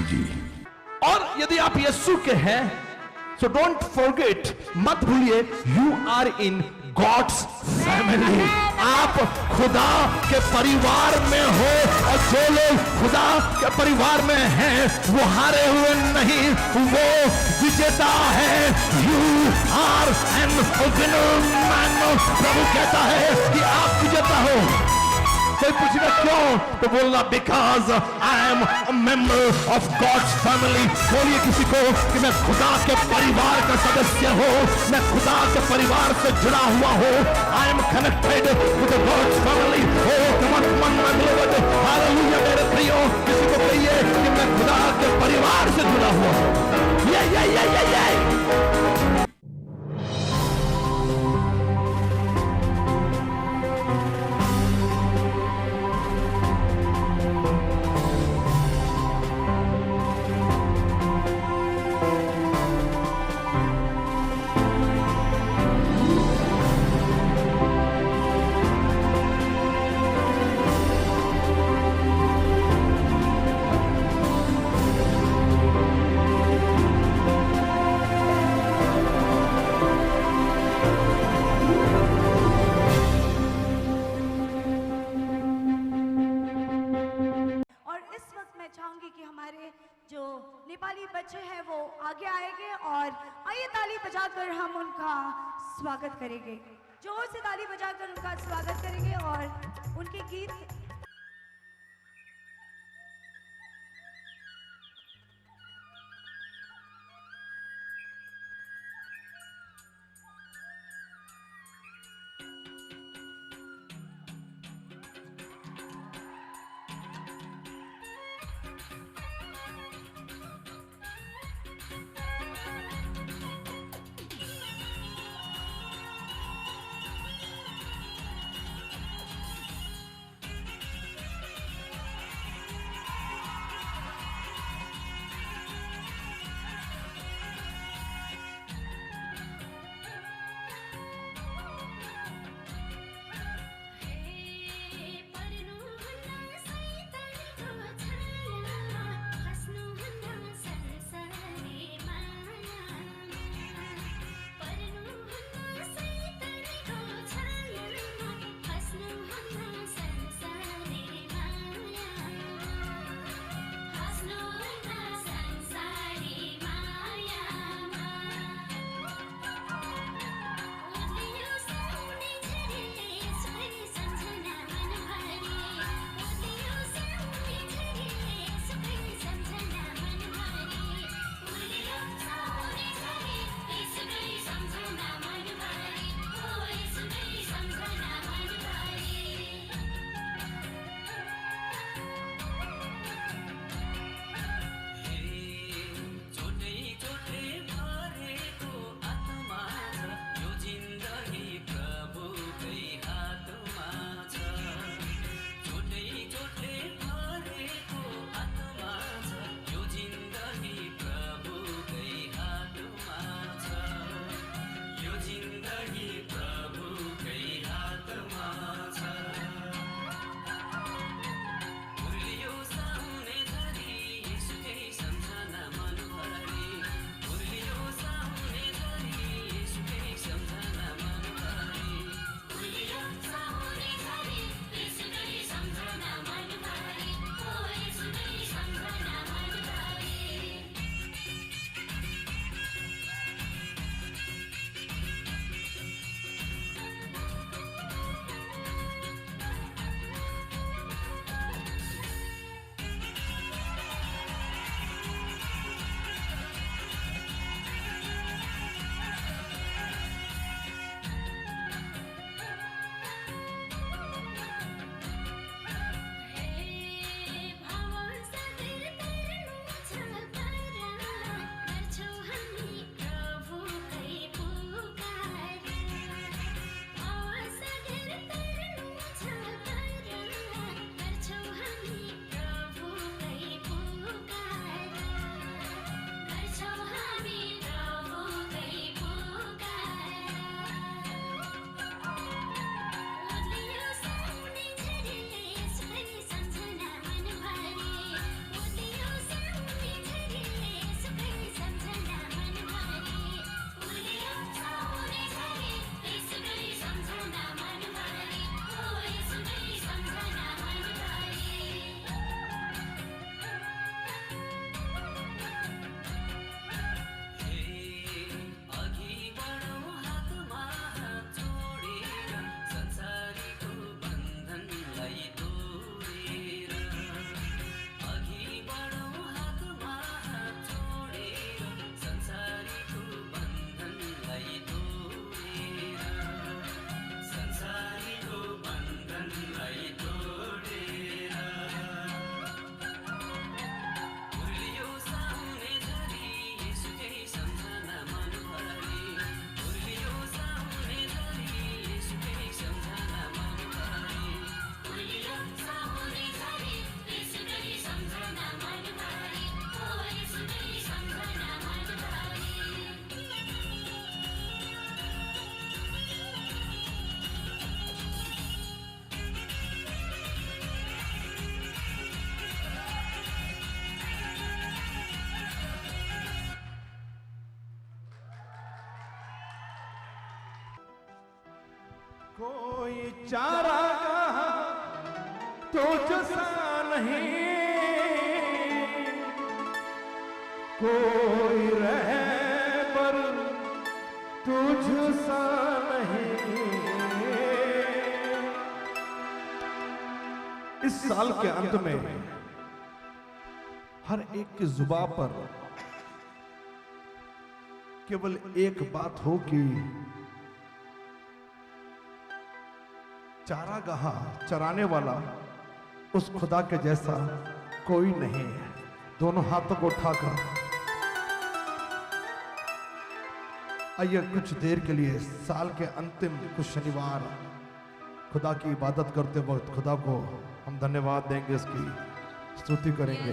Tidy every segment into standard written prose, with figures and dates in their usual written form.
जी। और यदि आप यीशु के हैं, सो डोंट फॉरगेट, मत भूलिए, you are in God's family. आप खुदा के परिवार में हो, और जो लोग खुदा के परिवार में हैं वो हारे हुए नहीं, वो विजेता है। You are an winner man. प्रभु कहता है कि आप विजेता हो। कोई पूछेगा क्यों, तो बोलना because I am a member of God's family. बोलिए किसी को कि मैं खुदा के परिवार का सदस्य हूं, मैं खुदा के परिवार से जुड़ा हुआ हूं। I am connected with God's family. Oh come on my beloved, hallelujah मेरे प्रियो। किसी को कहिए कि मैं खुदा के परिवार से जुड़ा हुआ हूं। ये नेपाली बच्चे हैं वो आगे आएंगे और आइए ताली बजाकर हम उनका स्वागत करेंगे। जोर से ताली बजाकर उनका स्वागत करेंगे और उनके गीत कोई चारा तुझसा नहीं, कोई रहबर तुझसा नहीं। इस साल के अंत में हर एक की जुबान पर केवल एक बात हो कि चारागाह चराने वाला उस खुदा के जैसा कोई नहीं है। दोनों हाथों को उठाकर आइए कुछ देर के लिए साल के अंतिम कुछ शनिवार खुदा की इबादत करते वक्त खुदा को हम धन्यवाद देंगे, इसकी स्तुति करेंगे।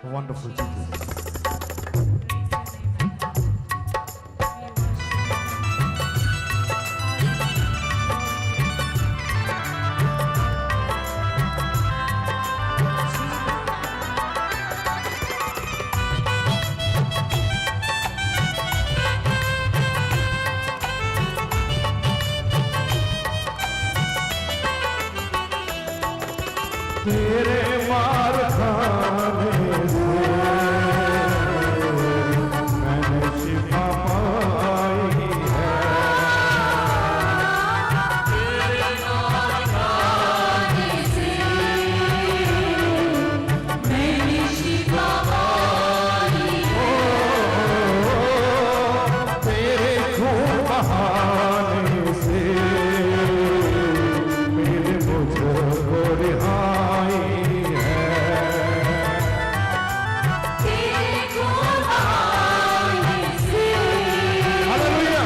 Wonderful Jesus. तेरे मार खाने से मैंने शिफा पाई है। तेरे मार खाने से मैंने शिफा पाई है। तेरे खून बहाने से मेरे मुझको रिहाई है। तेरे खून बहाने से हालेलुया।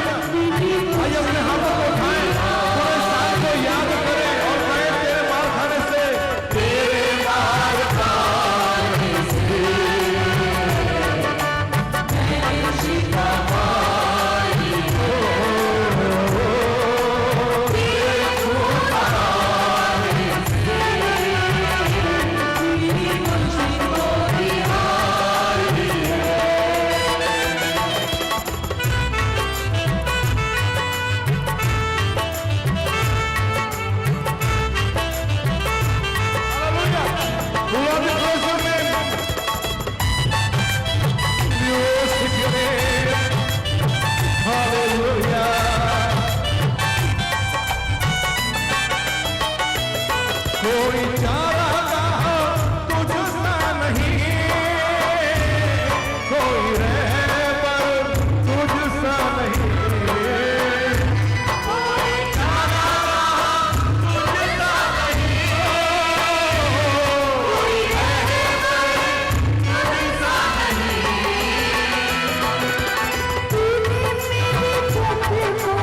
आइए अपने हाथों को उठाएं, पूरे साल को याद करें और कहें तेरे मार खाने से, तेरे मार खाने से मैंने शिफा पाई हो। तेरे खून बहाने से मेरी मुझको रिहाई है। कोई चारागाह तुझसा नहीं, कोई रहबर तुझसा नहीं। कोई चारागाह तुझसा नहीं, कोई रहबर तुझसा नहीं। तूने मेरे जग को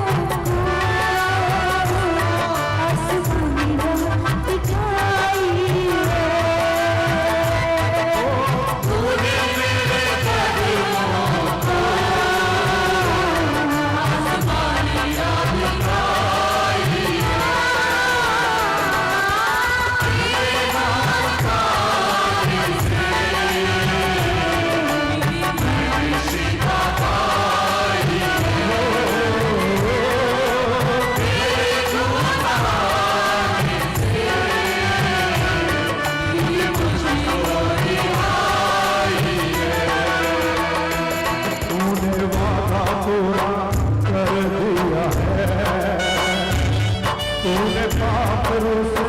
आसमानी राह दिखाई है। तूने मेरे कदमों को आसमानी राह दिखाई है। तेरे मार खाने से मैंने शिफा पाई हो। तेरे खून बहाने से मेरी मुझको रिहाई है। तूने वादा पूरा कर दिया है, तूने पापों से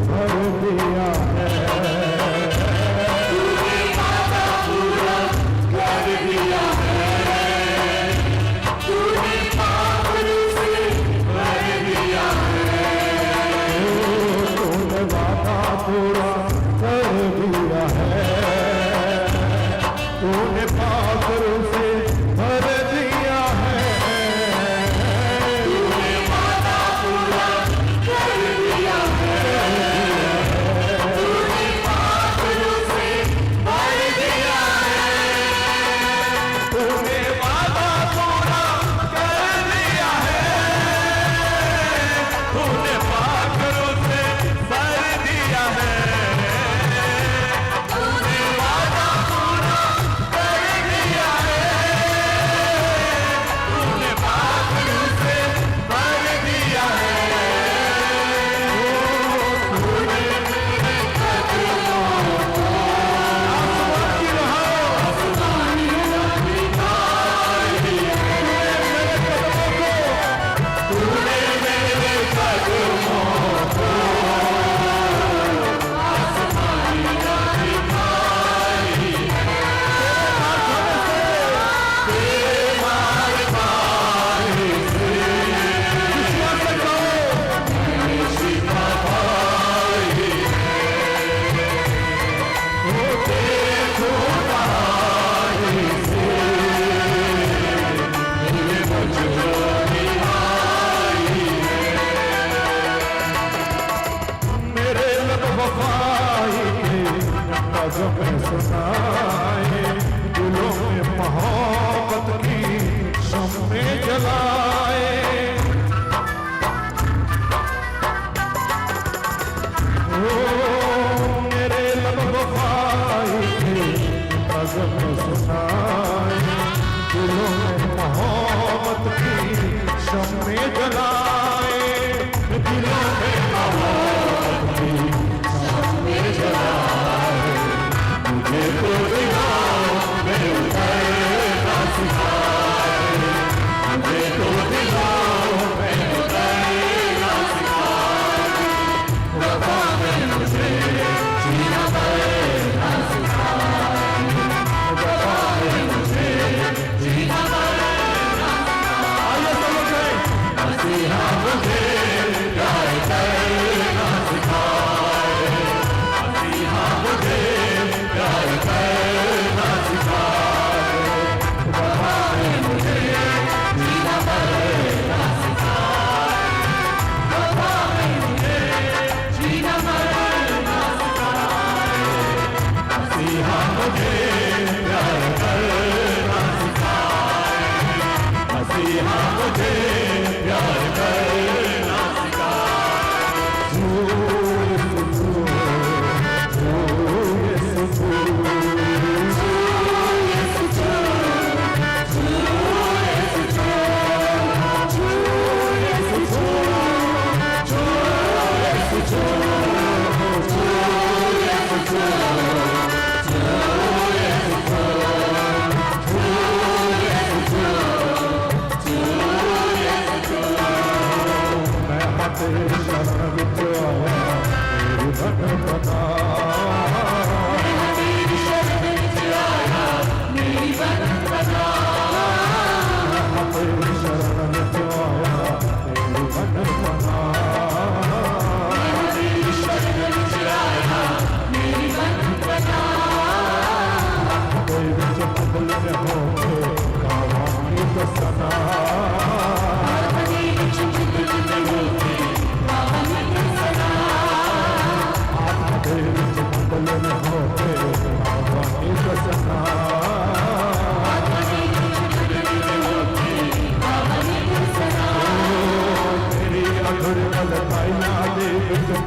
भर दिया है। तूने वादा पूरा कर दिया है, तूने पापों से भर दिया है। तूने वादा पूरा कर दिया है, तूने पापों से भर दिया है। तूने वादा पूरा कर दिया है,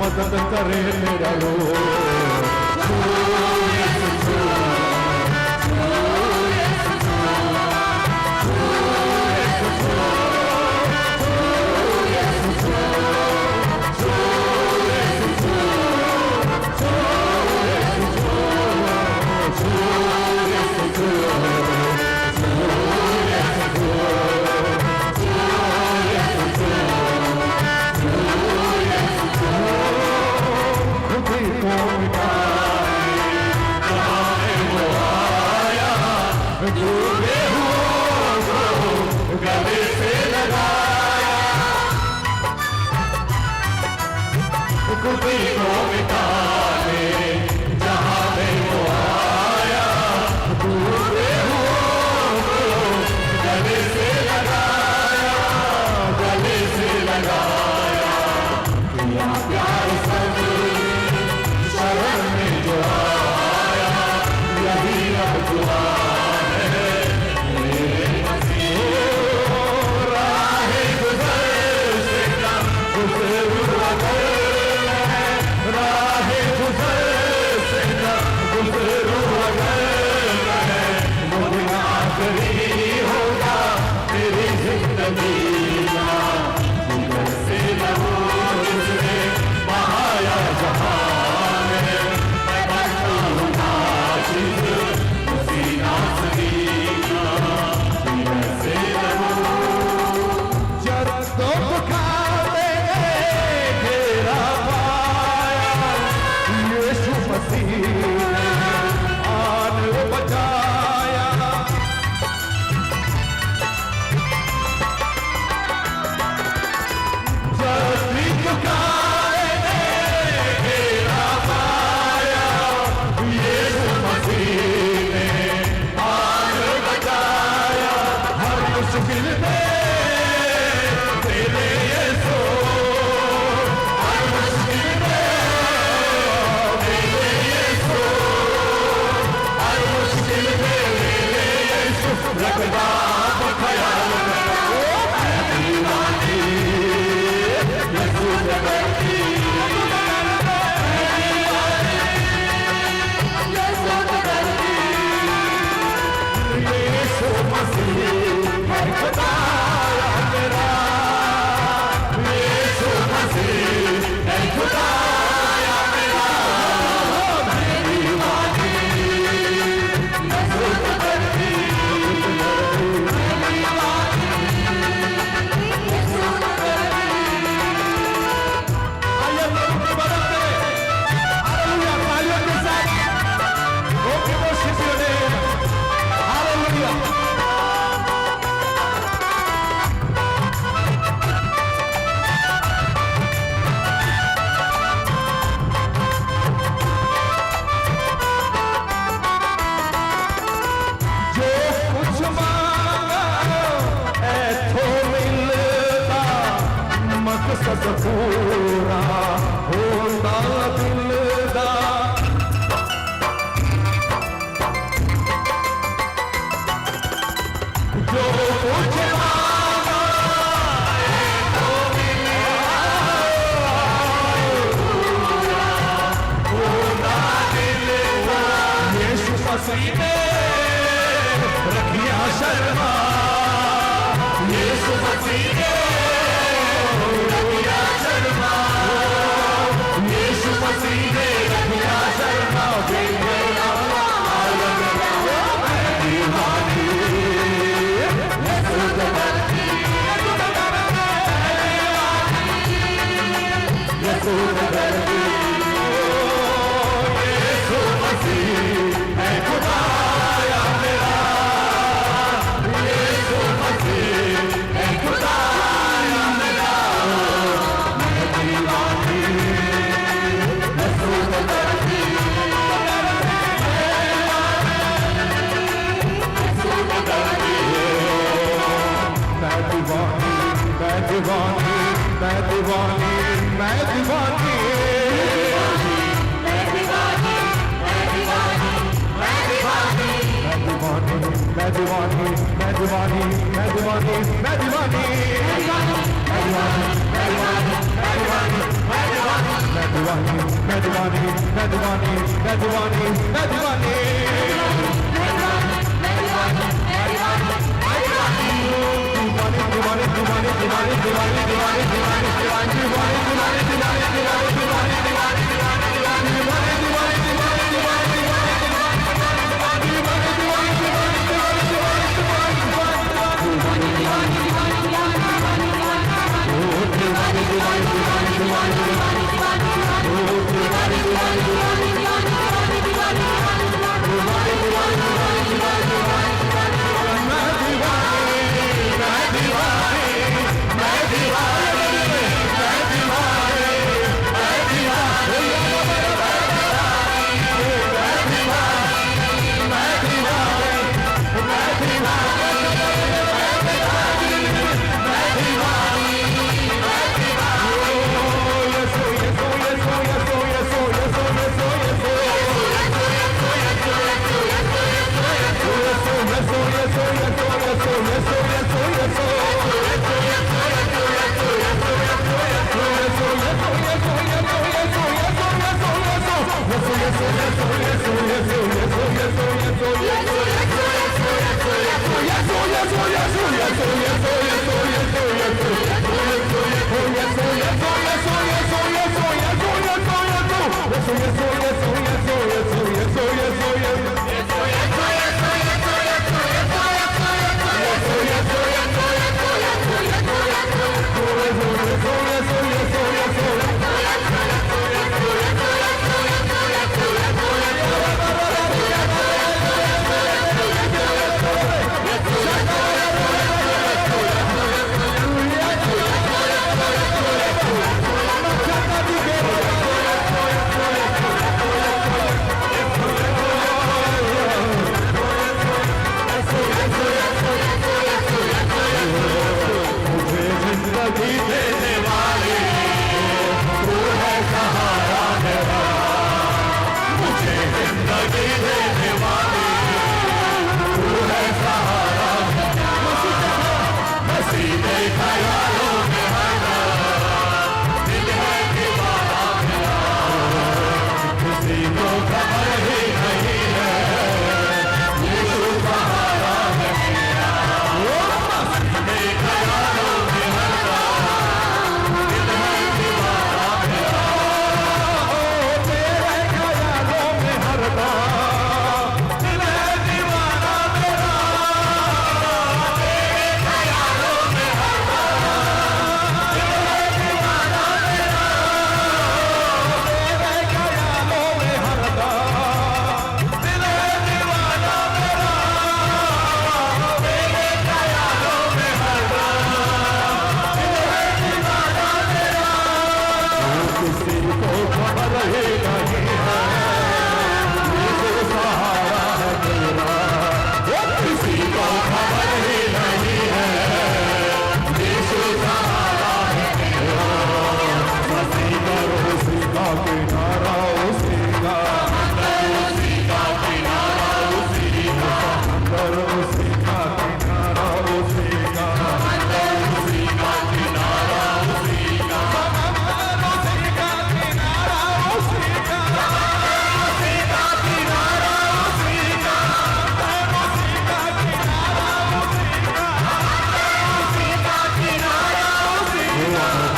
मदद करे मेरा रो राह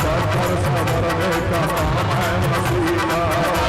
पत्थर सा मरने का नाम है मसीहा।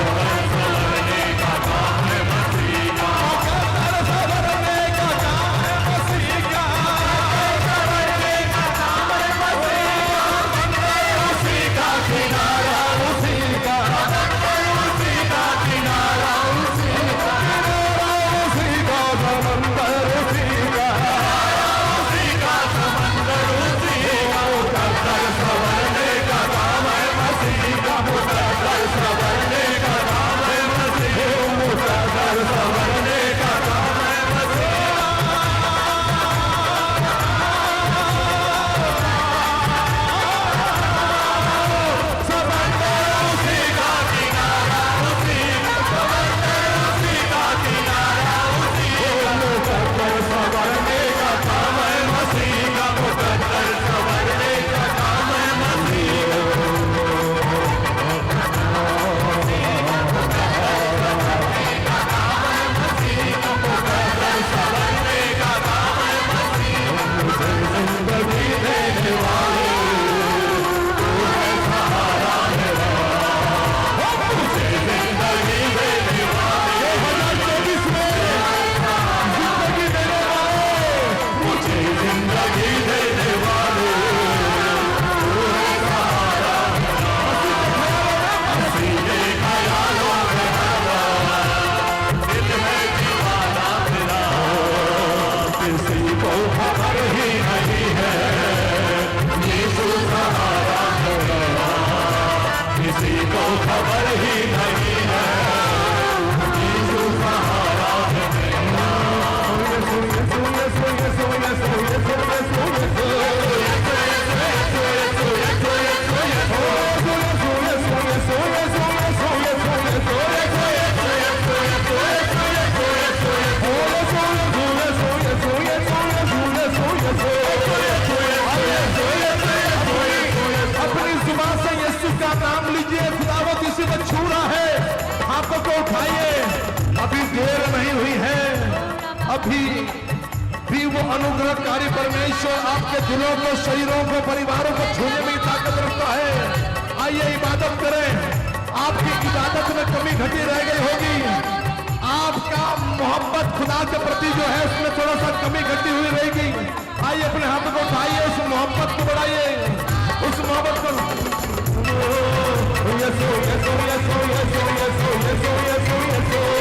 खबर ही नहीं है यीशु सहारा है मेरा अपनी जुबान से यीशु का नाम लीजिए। खुदावंद इसी को छू रहा है। हाथों को उठाइए, अभी देर नहीं हुई है। अभी भी वो अनुग्रहकारी परमेश्वर आपके दिलों को, शरीरों को, परिवारों को छूने में ताकत रखता है। आइए इबादत करें। आपकी इबादत में कमी घटी रह गई होगी। आपका मोहब्बत खुदा के प्रति जो है उसमें थोड़ा सा कमी घटी हुई रहेगी। आइए अपने हाथों को उठाइए, उस मोहब्बत को बढ़ाइए, उस मोहब्बत को। यीशु यीशु यीशु यीशु यीशु यीशु यीशु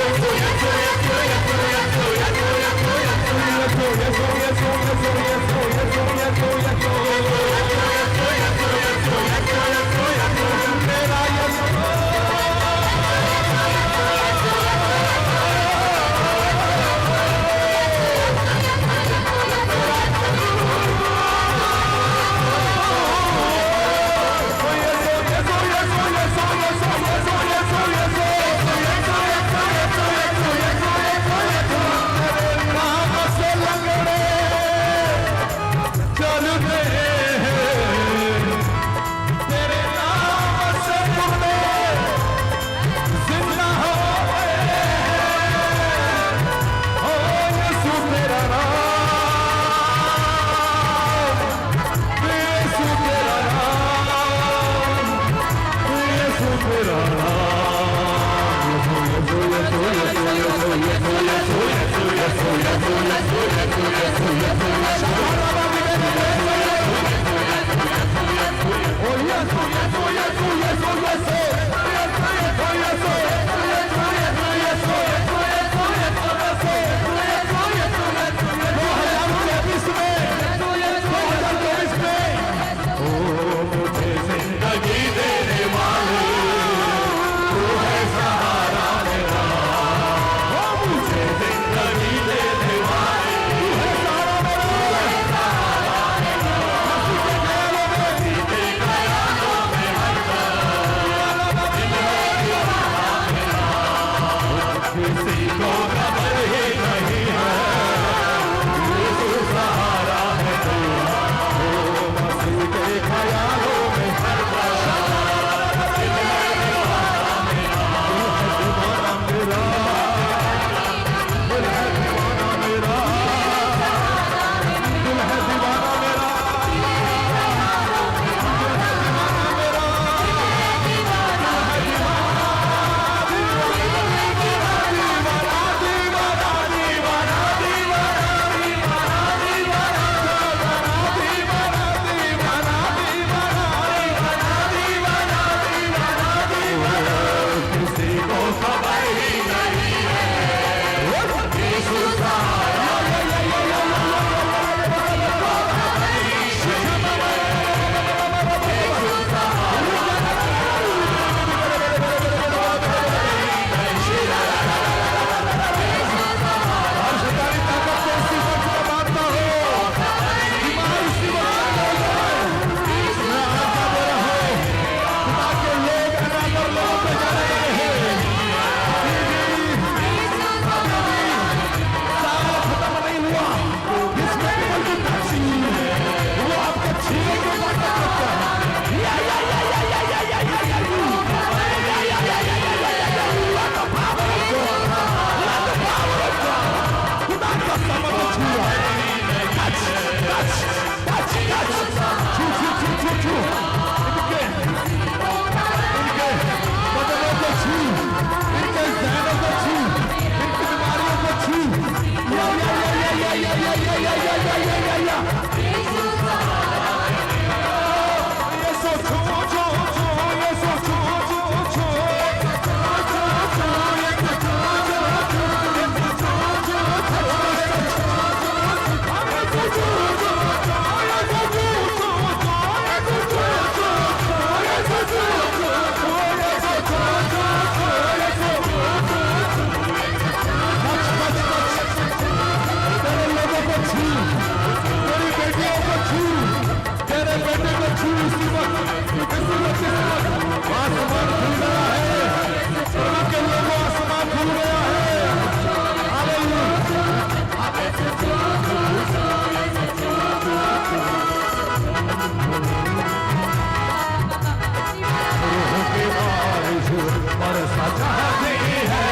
बरसा चाहती है,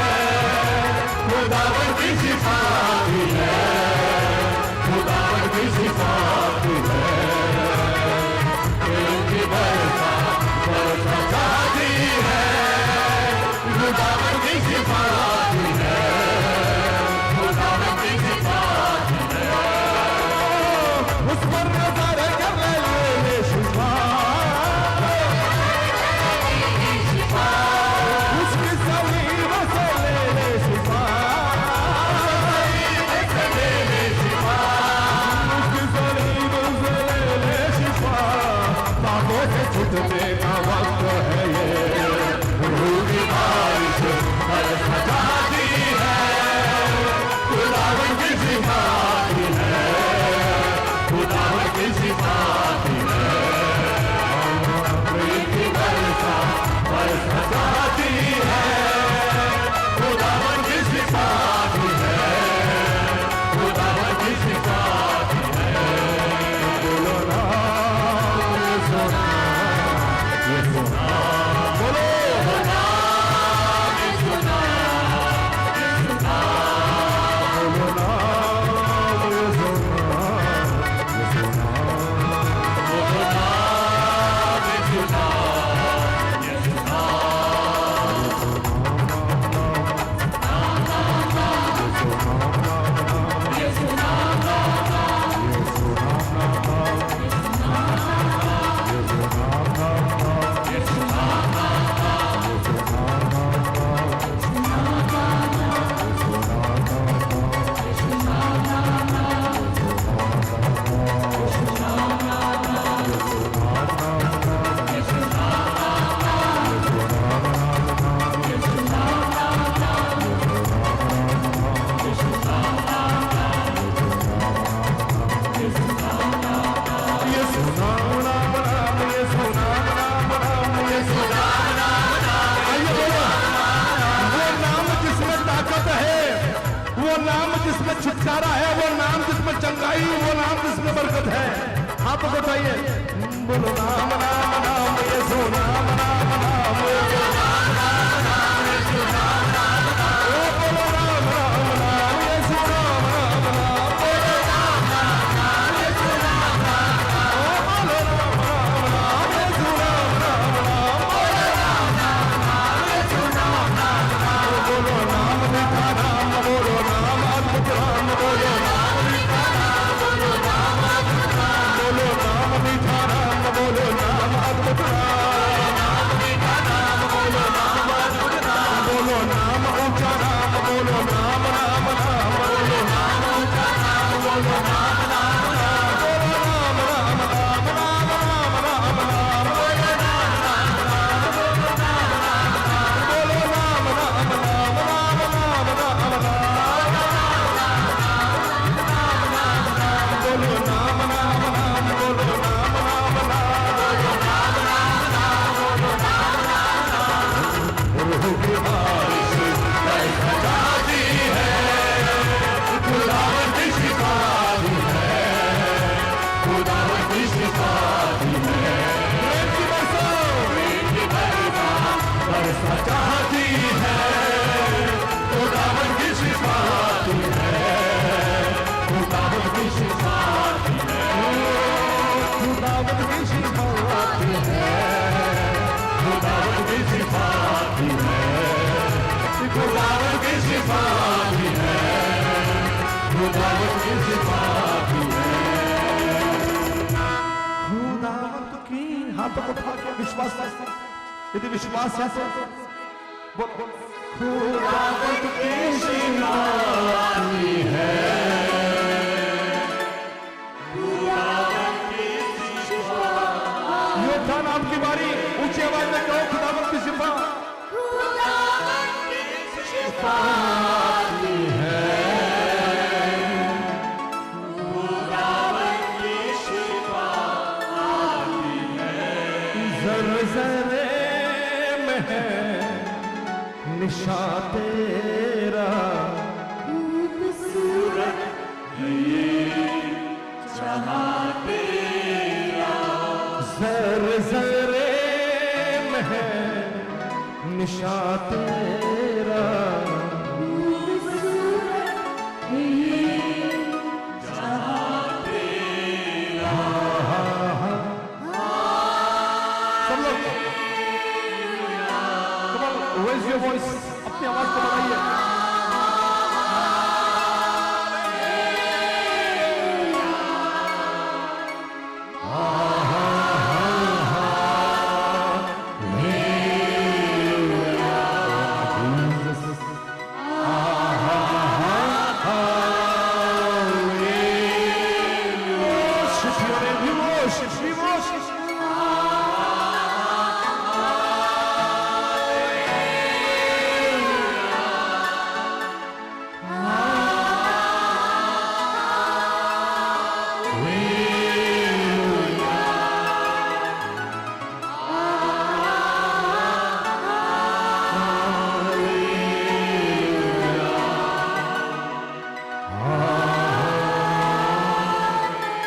खुदावन की शिफा आती है, खुदावन की शिफा आती है, दिल की बरसा बरसा चाहती है, खुदावन की शिफा आती है, खुदावन की शिफा आती है। उस पर नजर कर ले शिफा, उसकी सलीब से ले ले शिफा, उसकी सलीब से ले ले शिफा, पापों से छूटने का वक्त है ये, रूह की बारिश बरसा चाहती है, खुदावन की शिफा आती है, खुदावन की शिफा आती है, प्रेम की बरसा बरसा चाहती है, खुदावन की शिफा आती है, खुदावन की शिफा आती है। बोलो ना ये सुना, ये सुना, बोलो ना ये सुना, ये सुना, बोलो ना ये सुना, ये सुना, बोलो ना ये सुना, ये सुना, ये सुना नाम नाम, ये सुना नाम नाम, ये सुना नाम नाम। आइए बोलो, वो नाम जिसमें ताकत है, वो नाम जिसमें छुटकारा है, वो नाम जिसमें चंगाई, वो नाम जिसमें बरकत है। आप बताइए, बोलो नाम नाम नाम, ये सुना नाम नाम, ये सुना नाम नाम, ये सुना नाम नाम, ओ बोलो नाम नाम नाम, ये सुना नाम नाम, बोलो नाम नाम नाम, ये सुना नाम नाम, ओ बोलो नाम नाम नाम, ये सुना नाम नाम, बोलो नाम नाम नाम, ये सुना नाम नाम, बोलो नाम मीठा नाम, बोलो नाम अद्भुत नाम, बोलो नाम मीठा नाम, बोलो नाम अद्भुत नाम, बोलो नाम मीठा नाम, बोलो नाम अद्भुत नाम, मीठा नाम, बोलो नाम अद्भुत नाम, बोलो नाम ऊंचा नाम, बोलो नाम नाम नाम, बोलो नाम ऊंचा नाम, बोलो नाम नाम नाम, बोलो नाम नाम नाम, नाम नाम नाम नाम, बोलो नाम नाम नाम, बोलो नाम नाम नाम, बोलो नाम नाम नाम, नाम नाम नाम नाम, बोलो नाम नाम नाम, बोलो नाम नाम नाम, बोलो नाम नाम नाम, बोलो नाम नाम नाम। रूह की बारिश बरसा चाहती है, खुदावन की शिफा आती है, खुदावन की शिफा आती है, प्रेम की बरसा, प्रेम की बरसा बरसा चाहती है, खुदावन की शिफा आती है, खुदावन की शिफा आती है, खुदावन की शिफा आती है, खुदावन की शिफा आती है, खुदावन की शिफा आती है, खुदावन की शिफा आती है। खुदावंत की, हाथों को उठा के विश्वास से, यदि विश्वास है तो बोलो, खुदावंत की शिफा आती है, योद्धा नाम की बारी, ऊंची आवाज में कहो खुदावंत की शिफा, खुदावंत की शिफा आती है, खुदावंत की शिफा आती है, जर्रे जर्रे में है निशा तेरा, खूबसूरत है ये जहां तेरा, जर्रे जर्रे में है हमेशा तेरा सब लोग raise your voice, अपनी आवाज को बढ़ाइए।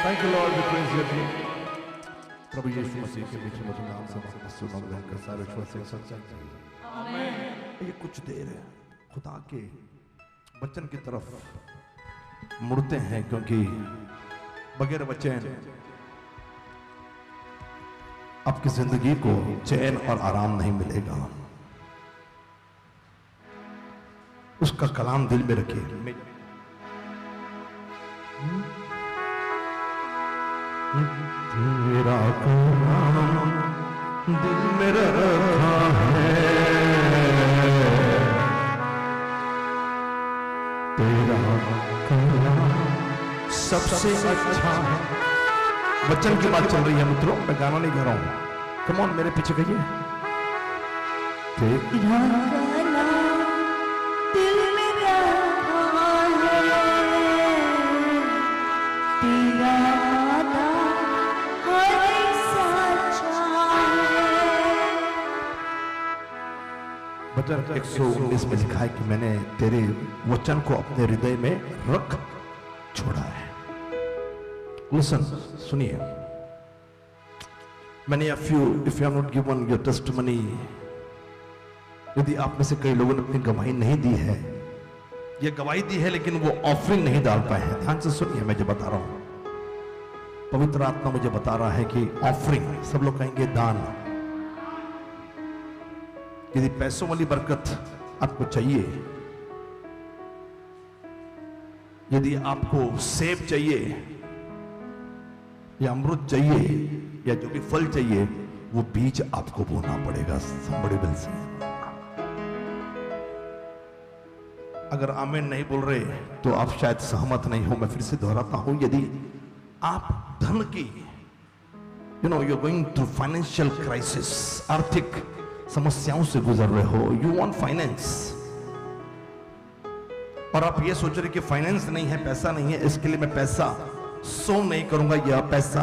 Thank you, Lord, we praise your name. प्रभु यीशु मसीह के मीठे मधुर नाम से सुनम का सारे विश्वासी सत्संग। आमीन। ये कुछ देर है खुदा के वचन की तरफ मुड़ते हैं, क्योंकि बगैर वचन आपकी जिंदगी को चैन और आराम नहीं मिलेगा। उसका कलाम दिल में रखिए। तेरा कलाम दिल में रखा है, तेरा कलाम सबसे अच्छा है। वचन की बात चल रही है मित्रों, मैं गाना नहीं गा रहा हूं। कम ऑन, मेरे पीछे कहिए। तेरा कलाम दिल में रखा है, तेरा वादा हर एक सच्चा है। वचन 119 में लिखा है कि मैंने तेरे वचन को अपने हृदय में रख छोड़ा है। लिसन, सुनिए। मैंने if you have not given your testimony, यदि आप में से कई लोगों ने अपनी गवाही नहीं दी है, ये गवाही दी है लेकिन वो ऑफरिंग नहीं डाल पाए हैं। ध्यान से सुनिए, मैं जो बता रहा हूं, पवित्र आत्मा मुझे बता रहा है कि ऑफरिंग, सब लोग कहेंगे दान। यदि पैसों वाली बरकत आपको चाहिए, यदि आपको सेब चाहिए या अमृत चाहिए या जो भी फल चाहिए, वो बीज आपको बोना पड़ेगा somebody will say। अगर आमीन नहीं बोल रहे तो आप शायद सहमत नहीं हो। मैं फिर से दोहराता हूं, यदि आप धन की you are going through financial crisis, आर्थिक समस्याओं से गुजर रहे हो, यू वांट फाइनेंस, और आप ये सोच रहे कि फाइनेंस नहीं है, पैसा नहीं है, इसके लिए मैं पैसा सो नहीं करूंगा या पैसा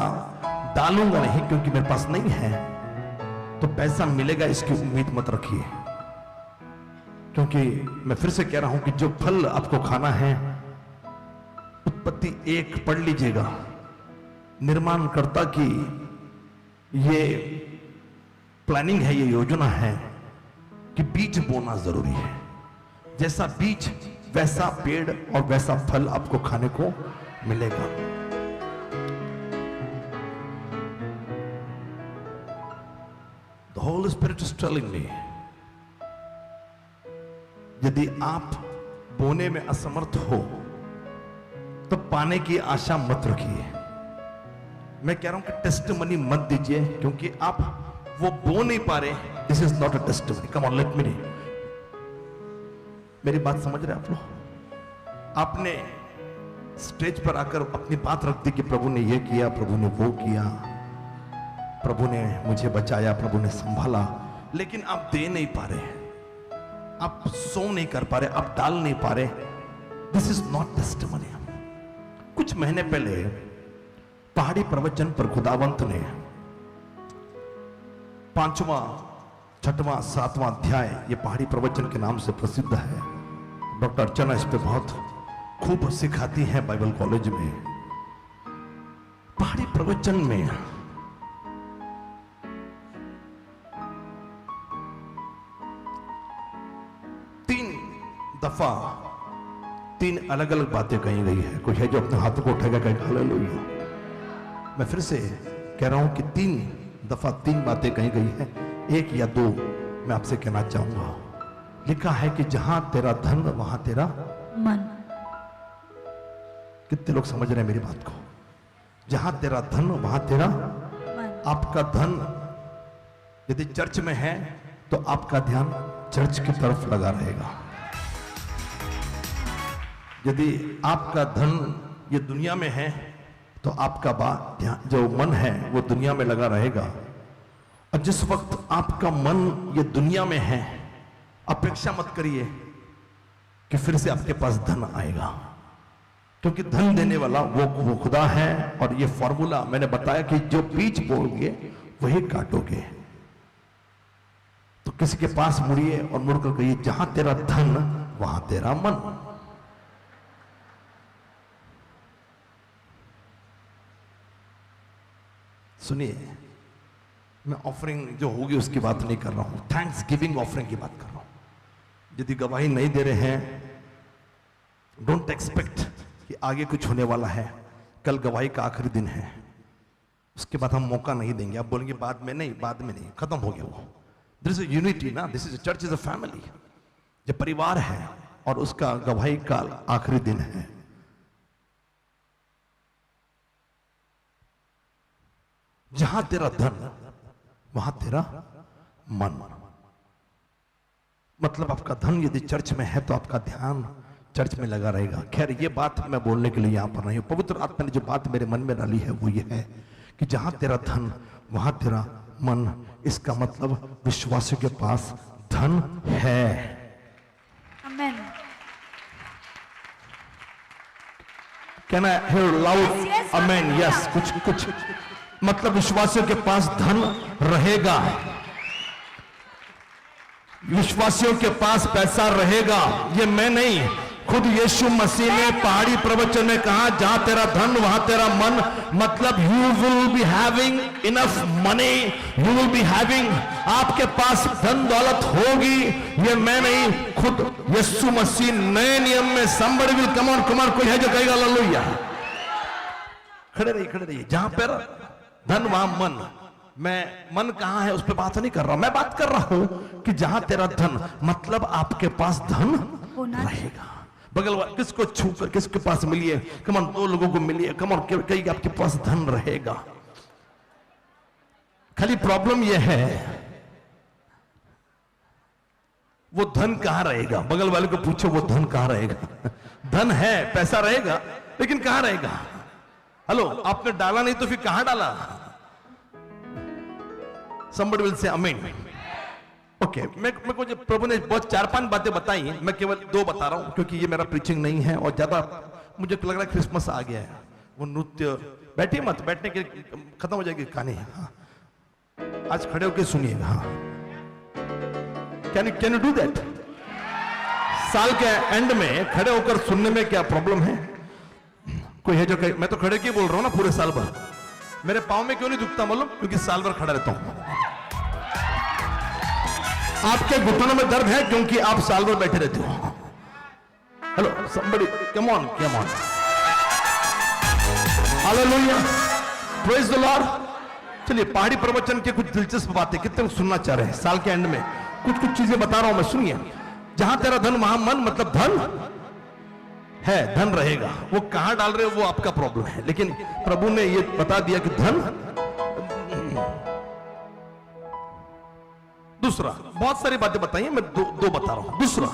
डालूंगा नहीं क्योंकि मेरे पास नहीं है, तो पैसा मिलेगा इसकी उम्मीद मत रखिए। क्योंकि मैं फिर से कह रहा हूं कि जो फल आपको खाना है, उत्पत्ति 1 पढ़ लीजिएगा, निर्माणकर्ता की ये प्लानिंग है, ये योजना है कि बीज बोना जरूरी है। जैसा बीज वैसा पेड़ और वैसा फल आपको खाने को मिलेगा। The Holy Spirit is telling me, यदि आप बोने में असमर्थ हो तो पाने की आशा मत रखिए। मैं कह रहा हूं कि टेस्टिमनी मत दीजिए, क्योंकि आप वो बो नहीं पा रहे। This is not a testimony. Come on, let me. मेरी बात समझ रहे आप लोग? आपने स्टेज पर आकर अपनी बात रख दी कि प्रभु ने ये किया, प्रभु ने वो किया, प्रभु ने मुझे बचाया, प्रभु ने संभाला, लेकिन आप दे नहीं पा रहे, आप सो नहीं कर पा रहे, आप डाल नहीं पा रहे। This is not testimony. कुछ महीने पहले पहाड़ी प्रवचन पर खुदावंत ने 5वां, 6वां, 7वां अध्याय, ये पहाड़ी प्रवचन के नाम से प्रसिद्ध है। डॉक्टर अर्चना इस पे बहुत खूब सिखाती हैं बाइबल कॉलेज में। पहाड़ी प्रवचन में दफा 3 अलग अलग बातें कही गई है। कोई है जो अपने हाथों को उठाएगा कहेगा हालेलुया। मैं फिर से कह रहा हूं कि 3 दफा 3 बातें कही गई है, 1 या 2 मैं आपसे कहना चाहूंगा। लिखा है कि जहां तेरा धन वहां तेरा मन। कितने लोग समझ रहे हैं मेरी बात को? जहां तेरा धन वहां तेरा मन। आपका धन यदि चर्च में है तो आपका ध्यान चर्च की तरफ लगा रहेगा। यदि आपका धन ये दुनिया में है तो आपका ध्यान जो मन है वो दुनिया में लगा रहेगा। और जिस वक्त आपका मन ये दुनिया में है, अपेक्षा मत करिए कि फिर से आपके पास धन आएगा, क्योंकि धन देने वाला वो खुदा है। और ये फॉर्मूला मैंने बताया कि जो बीज बोओगे वही काटोगे। तो किसी के पास मुड़िए और मुड़कर कहिए जहां तेरा धन वहां तेरा मन। सुनिए, मैं ऑफरिंग जो होगी उसकी बात नहीं कर रहा हूं, थैंक्स गिविंग ऑफरिंग की बात कर रहा हूं। यदि गवाही नहीं दे रहे हैं, डोंट एक्सपेक्ट कि आगे कुछ होने वाला है। कल गवाही का आखिरी दिन है, उसके बाद हम मौका नहीं देंगे। आप बोलेंगे बाद में नहीं, बाद में नहीं, खत्म हो गया वो। दिस इज यूनिटी ना, this is church is a family, जो परिवार है और उसका गवाही का आखिरी दिन है। जहां तेरा धन वहां तेरा मन। मतलब आपका धन यदि चर्च में है तो आपका ध्यान चर्च में लगा रहेगा। खैर ये बात मैं बोलने के लिए यहां पर नहीं हूं। पवित्र आत्मा ने जो बात मेरे मन में डाली है वो ये है कि जहां तेरा धन वहां तेरा मन। इसका मतलब विश्वासियों के पास धन है। Amen. Can I hear loud Yes, yes, amen? Yes, कुछ मतलब विश्वासियों के पास धन रहेगा, विश्वासियों के पास पैसा रहेगा। ये मैं नहीं, खुद यीशु मसीह ने पहाड़ी प्रवचन में कहा जहां तेरा धन वहां तेरा मन। मतलब you will be having enough money, you will be having, आपके पास धन दौलत होगी। ये मैं नहीं, खुद यीशु मसीह नए नियम में। somebody will come on, कोई है जो कहेगा हालेलुया। खड़े रहिए। जहां पर धन वहां मन। मैं मन कहां है उस पर बात नहीं कर रहा, मैं बात कर रहा हूं कि जहां तेरा धन, मतलब आपके पास धन रहेगा। बगल वाले किसको छूकर किसके पास मिलिए, कम ऑन 2 लोगों को मिलिए, कम ऑन कहिए आपके पास धन रहेगा। खाली प्रॉब्लम यह है वो धन कहां रहेगा। बगल वाले को पूछो वो धन कहां रहेगा। धन है, पैसा रहेगा, लेकिन कहां रहेगा? हेलो, आपने डाला नहीं तो फिर कहां डाला? Somebody will say amen. Okay, मैं को जो प्रभु ने बहुत 4-5 बातें बताई, मैं केवल 2 बता रहा हूं क्योंकि ये मेरा प्रीचिंग नहीं है और ज्यादा मुझे लग रहा है क्रिसमस आ गया है। वो नृत्य, बैठिए मत, बैठने के खत्म हो जाएगी कहानी। हाँ, आज खड़े होकर सुनिएगा। हाँ, कैन यू डू दैट? साल के एंड में खड़े होकर सुनने में क्या प्रॉब्लम है? कोई है जो कहे मैं तो खड़े की बोल रहा हूं ना पूरे साल भर। मेरे पाँव में क्यों नहीं दुखता मालूम? क्योंकि साल भर खड़ा रहता हूं। आपके घुटनों में दर्द है क्योंकि आप साल भर बैठे रहते हो। Hello somebody, come on. Hallelujah, praise the Lord. चलिए, पहाड़ी प्रवचन के कुछ दिलचस्प बातें कितने सुनना चाह रहे हैं। साल के एंड में कुछ चीजें बता रहा हूं मैं, सुनिए। जहां तेरा धन वहां मन, मतलब धन है, धन रहेगा। वो कहां डाल रहे हो वो आपका प्रॉब्लम है, लेकिन प्रभु ने ये बता दिया कि धन। दूसरा, बहुत सारी बातें बताई हैं, मैं दो बता रहा हूं। दूसरा,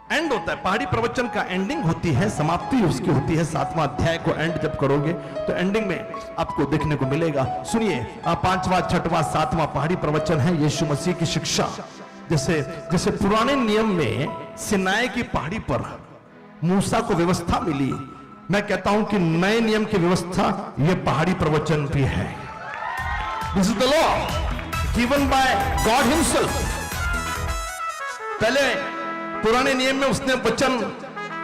एंड होता है पहाड़ी प्रवचन का, एंडिंग होती है, समाप्ति उसकी होती है। 7वां अध्याय को एंड जब करोगे तो एंडिंग में आपको देखने को मिलेगा। सुनिए, 5वां 6वां 7वां पहाड़ी प्रवचन है यीशु मसीह की शिक्षा। जैसे पुराने नियम में सिनाई की पहाड़ी पर मूसा को व्यवस्था मिली, मैं कहता हूं कि नए नियम की व्यवस्था यह पहाड़ी प्रवचन भी है। This is the law given by God himself. पहले पुराने नियम में उसने वचन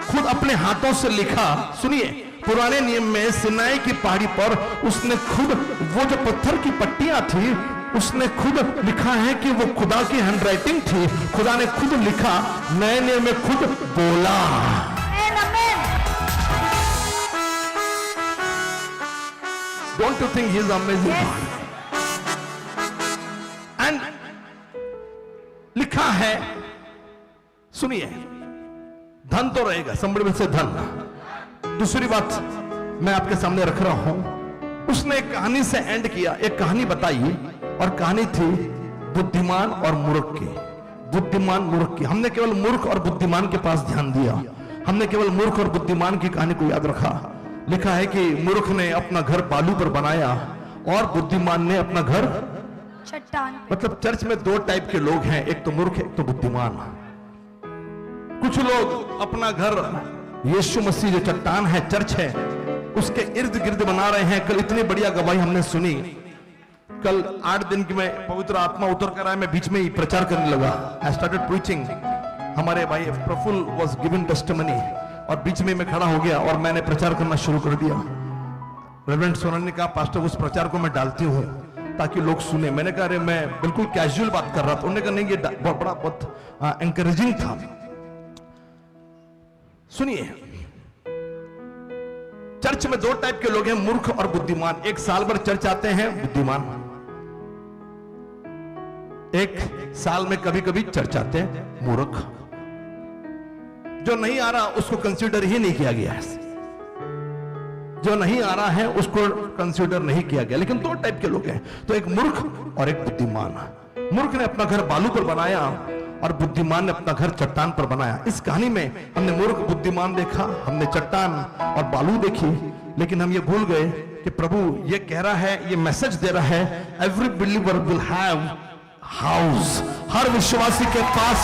खुद अपने हाथों से लिखा। सुनिए, पुराने नियम में सिनाई की पहाड़ी पर उसने खुद वो जो पत्थर की पट्टियां थी उसने खुद लिखा है कि वो खुदा की हैंडराइटिंग थी, खुदा ने खुद लिखा, नए नियम में खुद बोला। Don't you think he is amazing? And लिखा है, सुनिए, धन तो रहेगा, somebody will say धन। दूसरी बात मैं आपके सामने रख रहा हूं, उसने एक कहानी से एंड किया, एक कहानी बताई, और कहानी थी बुद्धिमान और मूर्ख की। बुद्धिमान मूर्ख की, हमने केवल मूर्ख और बुद्धिमान के पास ध्यान दिया, हमने केवल मूर्ख और बुद्धिमान की कहानी को याद रखा। लिखा है कि मूर्ख ने अपना घर बालू पर बनाया और बुद्धिमान ने अपना घर चट्टान पे। मतलब चर्च में दो टाइप के लोग हैं, एक तो मूर्ख, एक तो बुद्धिमान। कुछ लोग अपना घर यीशु मसीह जो चट्टान है, चर्च है, उसके इर्द गिर्द बना रहे हैं। कल इतनी बढ़िया गवाही हमने सुनी, कल 8 दिन की मैं पवित्र आत्मा उतर कर आया, मैं बीच में ही प्रचार करने लगा। आई स्टार्टेड प्रीचिंग, हमारे भाई प्रफुल वाज गिविंग टेस्टिमनी, और बीच में मैं खड़ा हो गया और मैंने प्रचार करना शुरू कर दिया। रेवरेंड सोनल ने कहा, पास्टर उस प्रचार को मैं डालती हूँ ताकि लोग सुने। मैंने कहा, अरे मैं बिल्कुल कैजुअल बात कर रहा था। उन्होंने कहा, नहीं ये बहुत एनकरेजिंग था। सुनिए, चर्च में दो टाइप के लोग हैं, मूर्ख और बुद्धिमान। एक साल भर चर्च आते हैं बुद्धिमान, एक साल में कभी कभी चर्च आते हैं मूर्ख। जो नहीं आ रहा उसको कंसीडर ही नहीं किया गया है, जो नहीं आ रहा है उसको कंसीडर नहीं किया गया। लेकिन दो टाइप के लोग हैं, तो एक मूर्ख और एक बुद्धिमान। मूर्ख ने अपना घर बालू पर बनाया और बुद्धिमान ने अपना घर चट्टान पर बनाया। इस कहानी में हमने मूर्ख बुद्धिमान देखा, हमने चट्टान और बालू देखी, लेकिन हम ये भूल गए कि प्रभु ये कह रहा है, ये मैसेज दे रहा है, every believer will have house. हर विश्वासी के पास,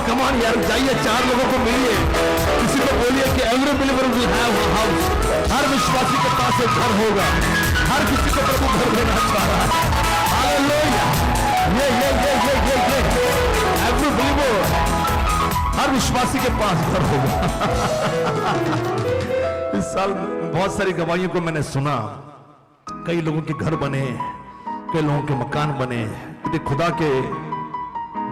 कम ऑन यार, जाइए 4 लोगों को मिलिए, किसी को बोलिए कि every believer will have a house. हर विश्वासी के पास एक घर होगा, हर किसी को प्रभु घर देना चाह रहा है। हालेलुया, ये एवरी बिलीवर, हर विश्वासी के पास घर होगा। इस साल बहुत सारी गवाहियों को मैंने सुना, कई लोगों के घर बने, कई लोगों के मकान बने। यदि खुदा के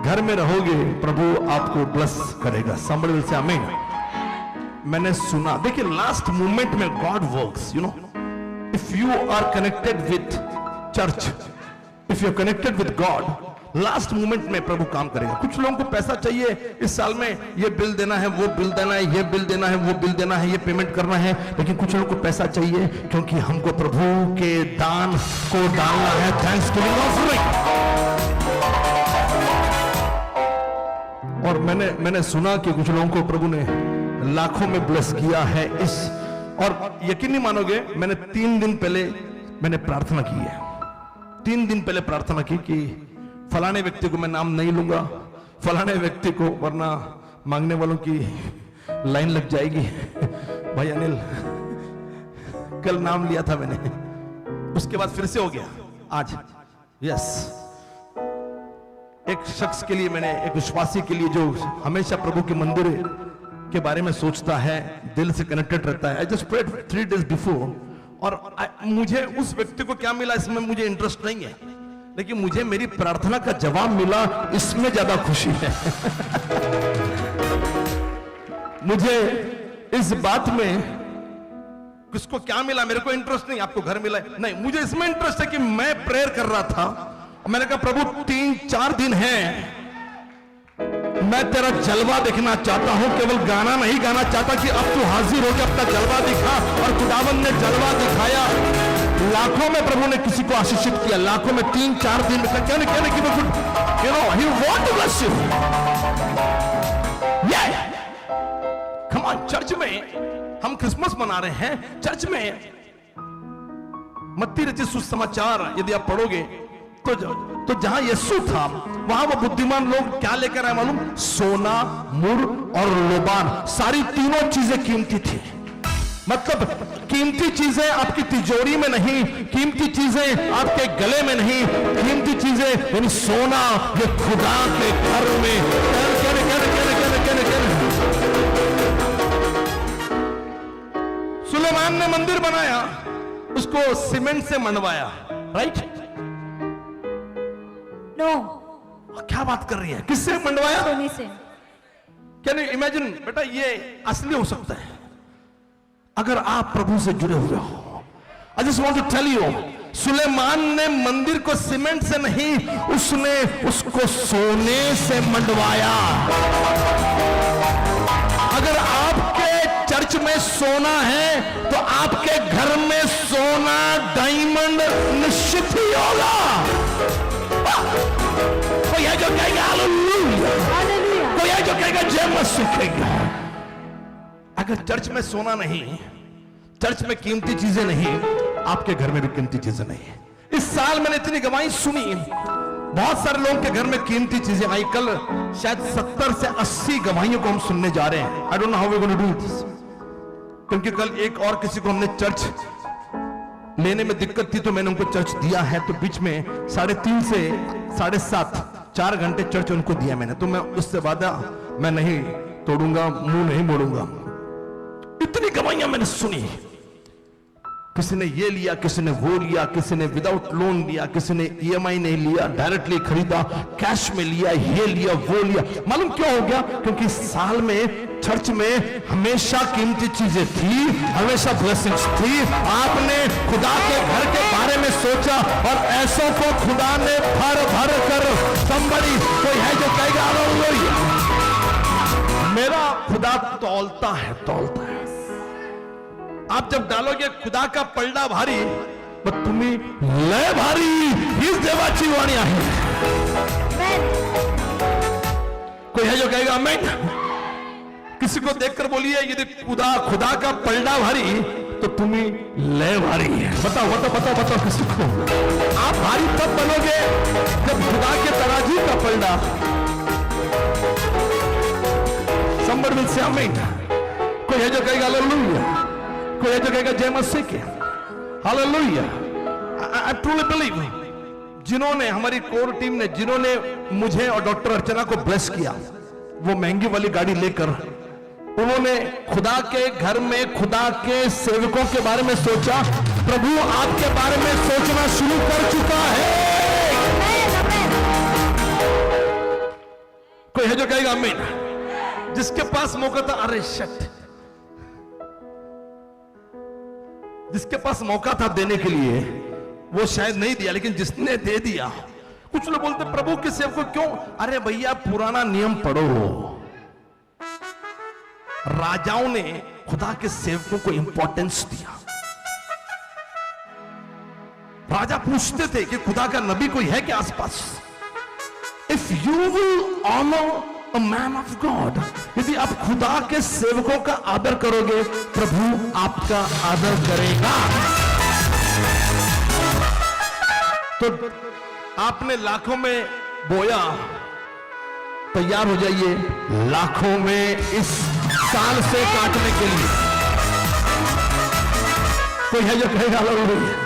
घर में रहोगे, प्रभु आपको ब्लेस करेगा। somebody will say amen। मैंने सुना, देखिए लास्ट मोमेंट में God works, you know, if you are connected with church, if you are connected with God, last moment में प्रभु काम करेगा। कुछ लोगों को पैसा चाहिए इस साल में, ये बिल देना है, वो बिल देना है, ये बिल देना है, वो बिल देना है, ये पेमेंट करना है। लेकिन कुछ लोगों को पैसा चाहिए क्योंकि हमको प्रभु के दान को डालना है, थैंक्सगिविंग ऑफरिंग। और मैंने सुना कि कुछ लोगों को प्रभु ने लाखों में ब्लेस किया है इस, और यकीन नहीं मानोगे, मैंने 3 दिन पहले मैंने प्रार्थना की है। 3 दिन पहले प्रार्थना की कि फलाने व्यक्ति को, मैं नाम नहीं लूंगा, फलाने व्यक्ति को, वरना मांगने वालों की लाइन लग जाएगी। भाई अनिल, कल नाम लिया था मैंने, उसके बाद फिर से हो गया आज। यस, एक शख्स के लिए मैंने, एक विश्वासी के लिए जो हमेशा प्रभु के मंदिर के बारे में सोचता है, दिल से कनेक्टेड रहता है। I just prayed 3 days before, और मुझे उस व्यक्ति को क्या मिला इसमें मुझे इंटरेस्ट नहीं है, लेकिन मुझे मेरी प्रार्थना का जवाब मिला, इसमें ज्यादा खुशी है। मुझे इस बात में किसको क्या मिला, मेरे को इंटरेस्ट नहीं, आपको घर मिला नहीं, मुझे इसमें इंटरेस्ट है कि मैं प्रेयर कर रहा था, मैंने कहा प्रभु 3-4 दिन है, मैं तेरा जलवा देखना चाहता हूं, केवल गाना नहीं गाना चाहता कि अब तू हाजिर होकर अपना जलवा दिखा। और खुदावंद ने जलवा दिखाया, लाखों में प्रभु ने किसी को आशीषित किया, लाखों में 3-4 दिन में। क्या नहीं कि you know he want to bless you. Come on, church में हम क्रिसमस मना रहे हैं, चर्च में मत्ती रचित सुसमाचार यदि आप पढ़ोगे तो जहां यीशु था वहां वो बुद्धिमान लोग क्या लेकर आए मालूम? सोना, मुर और लोबान, सारी तीनों चीजें कीमती थी। मतलब कीमती चीजें आपकी तिजोरी में नहीं, कीमती चीजें आपके गले में नहीं, कीमती चीजें यानी सोना ये खुदा के घर में। सुलेमान ने मंदिर बनाया, उसको सीमेंट से मनवाया, राइट? नो, क्या बात कर रही है? किससे मंडवाया? सोने से। Can you imagine? बेटा ये असली हो सकता है अगर आप प्रभु से जुड़े हुए हो। I just want to tell you, Suleman ने मंदिर को सीमेंट से नहीं, उसने उसको सोने से मंडवाया। अगर आपके चर्च में सोना है तो आपके घर में सोना डायमंड निश्चित ही होगा। कोई है जो कहेगा हालेलुया, कोई है जो कहेगा जय मसीह कहेगा। अगर चर्च में सोना नहीं, चर्च में कीमती चीजें नहीं, आपके घर में भी कीमती चीजें नहीं। इस साल मैंने इतनी गवाही सुनी, बहुत सारे लोगों के घर में कीमती चीजें आई। कल शायद 70 से 80 गवाहियों को हम सुनने जा रहे हैं। I don't know how we gonna do this, क्योंकि कल एक और किसी को हमने चर्च लेने में दिक्कत थी तो मैंने उनको चर्च दिया है, तो बीच में 3:30 से 7:30 4 घंटे चर्च उनको दिया मैंने। तो मैं उससे वादा मैं नहीं तोड़ूंगा, मुंह नहीं मोड़ूंगा। इतनी गवाहियां मैंने सुनी, किसी ने ये लिया, किसी ने वो लिया, किसी ने विदाउट लोन लिया, किसी ने EMI नहीं लिया, डायरेक्टली खरीदा, कैश में लिया, ये लिया वो लिया। मालूम क्यों हो गया? क्योंकि साल में चर्च में हमेशा कीमती चीजें थी, हमेशा ब्लेसिंग्स थी। आपने खुदा के घर के बारे में सोचा और ऐसों को खुदा ने भर भर कर somebody, कोई है जो कहेगा हालेलुया। मेरा खुदा तौलता है, तौलता है। आप जब डालोगे खुदा का पलड़ा भारी, तुम्ही लय भारी हीच देवाची वाणी आहे। कोई है जो कहेगा आमीन? किसी को देखकर बोलिए यदि खुदा का पलड़ा भारी तो तुम्ही लय भारी है। बताओ बताओ बताओ बताओ किसी को। आप भारी तब बनोगे जब खुदा के तराजू का पलड़ा। somebody will say आमीन। कोई है जो कहेगा हालेलुया, कोई है जो कहेगा जय मसीह के हालेलुया। आई ट्रूली बिलीव, जिन्होंने हमारी कोर टीम ने, जिन्होंने मुझे और डॉक्टर अर्चना को ब्लेस किया, वो महंगी वाली गाड़ी लेकर, उन्होंने खुदा के घर में खुदा के सेवकों के बारे में सोचा। प्रभु आपके बारे में सोचना शुरू कर चुका है। कोई है जो कहेगा आमीन। जिसके पास मौका था, अरे शट, जिसके पास मौका था देने के लिए वो शायद नहीं दिया, लेकिन जिसने दे दिया। कुछ लोग बोलते प्रभु के सेवक को क्यों? अरे भैया पुराना नियम पढ़ो, राजाओं ने खुदा के सेवकों को इंपॉर्टेंस दिया। राजा पूछते थे कि खुदा का नबी कोई है क्या आसपास? If you will honour a man of God, यदि आप खुदा के सेवकों का आदर करोगे, प्रभु आपका आदर करेगा। तो आपने लाखों में बोया, तैयार हो जाइए लाखों में इस साल से काटने के लिए। कोई है जो कहेगा हालेलुया।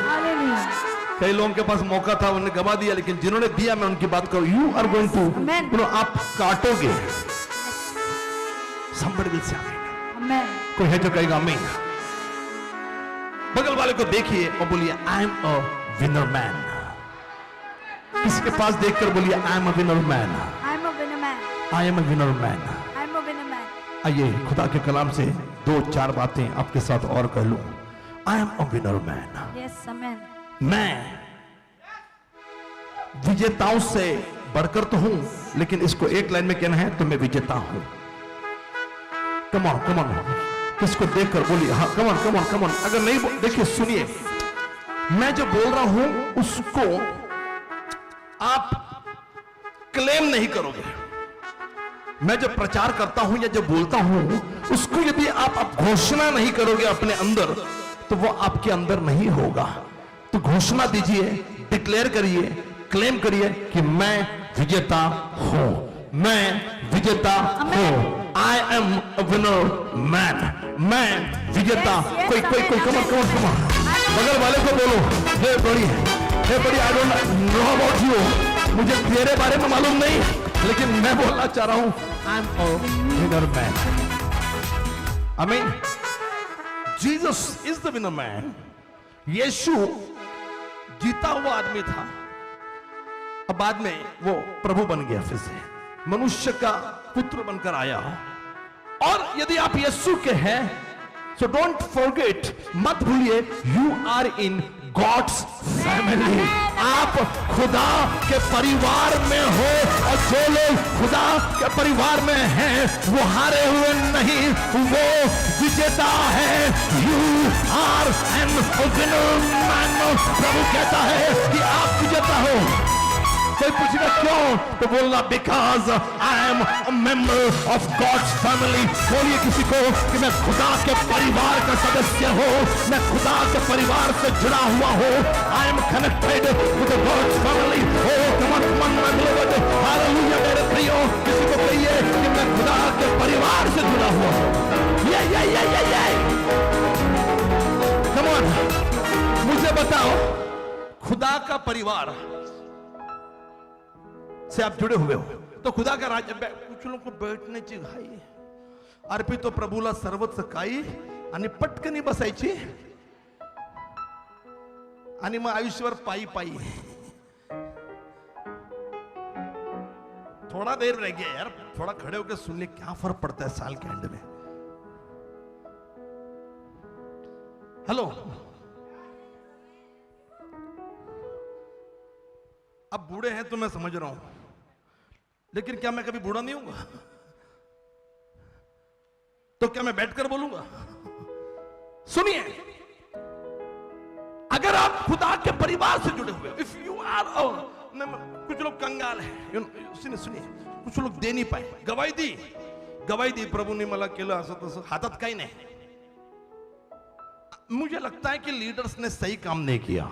कई लोगों के पास मौका था, उन्होंने गवा दिया, लेकिन जिन्होंने दिया, मैं उनकी बात करूं, यू आर गोइंग टू, आप काटोगे। somebody will say आमीन। कोई है जो कहेगा आमीन। बगल वाले को देखिए और बोलिए आई एम अ विनर मैन। किसके पास देखकर बोलिए आई am a winner man, I am a winner man, I am a winner man, I am a winner man. आइए खुदा के कलाम से 2-4 बातें आपके साथ और कह लूं। आई am a winner man. Yes आमीन। मैं विजेताओं से बढ़कर तो हूं, लेकिन इसको एक लाइन में कहना है तो मैं विजेता हूं। कम ऑन कम ऑन, किसको देखकर बोलिए हाँ, कम on come on come on. अगर नहीं देखिए, सुनिए, मैं जो बोल रहा हूं उसको आप क्लेम नहीं करोगे। मैं जो प्रचार करता हूं या जो बोलता हूं उसको यदि आप घोषणा नहीं करोगे अपने अंदर, तो वो आपके अंदर नहीं होगा। तो घोषणा दीजिए, डिक्लेयर करिए, क्लेम करिए कि मैं विजेता हूं, मैं विजेता हूं। I am a winner man, मैं विजेता। कोई कोई कोई कमर कमर कमर बगल वाले को बोलो, हे बड़ी आई डोंट नो अबाउट यू, मुझे तेरे बारे में मालूम नहीं, लेकिन मैं बोलना चाह रहा हूं I am a winner man. Amen. Jesus is the winner man. यीशु जीता हुआ आदमी था। अब बाद में वो प्रभु बन गया, फिर से मनुष्य का पुत्र बनकर आया। और यदि आप यीशु के हैं, सो डोंट फॉरगेट, मत भूलिए, you are in God's family. आप खुदा के परिवार में हो, और जो लोग खुदा के परिवार में हैं वो हारे हुए नहीं, वो विजेता है। You are an winner man. प्रभु कहता है कि आप विजेता हो। कोई पूछेगा क्यों, तो बोलना because I am a member of God's family. बोलिए किसी को कि मैं खुदा के परिवार का सदस्य हूं, मैं खुदा के परिवार से जुड़ा हुआ हूं। I am connected with God's family. Oh come on my beloved, hallelujah मेरे प्रियो। किसी को कहिए कि मैं खुदा के परिवार से जुड़ा हुआ हूं। ये कम ऑन, मुझे बताओ, खुदा का परिवार से आप जुड़े हुए हो तो खुदा का राज्य। कुछ लोगों को बैठने ची घाई, अर्पी तो प्रभूला सर्वच काही आणि पटकनी बसायची आणि मग आयुष्यभर पायी पायी। थोड़ा देर रह गया यार, थोड़ा खड़े होकर सुन ले, क्या फर्क पड़ता है साल के एंड में। हेलो, अब बूढ़े हैं तो मैं समझ रहा हूं, लेकिन क्या मैं कभी बूढ़ा नहीं होऊंगा? तो क्या मैं बैठकर बोलूंगा? सुनिए, अगर आप खुदा के परिवार से जुड़े हुए, इफ यू आर, कुछ लोग कंगाल हैं, सुनिए, कुछ लोग दे नहीं पाए, गवाही दी प्रभूने मला केलं असं तसं, हातात काही नाही। मुझे लगता है कि लीडर्स ने सही काम नहीं किया।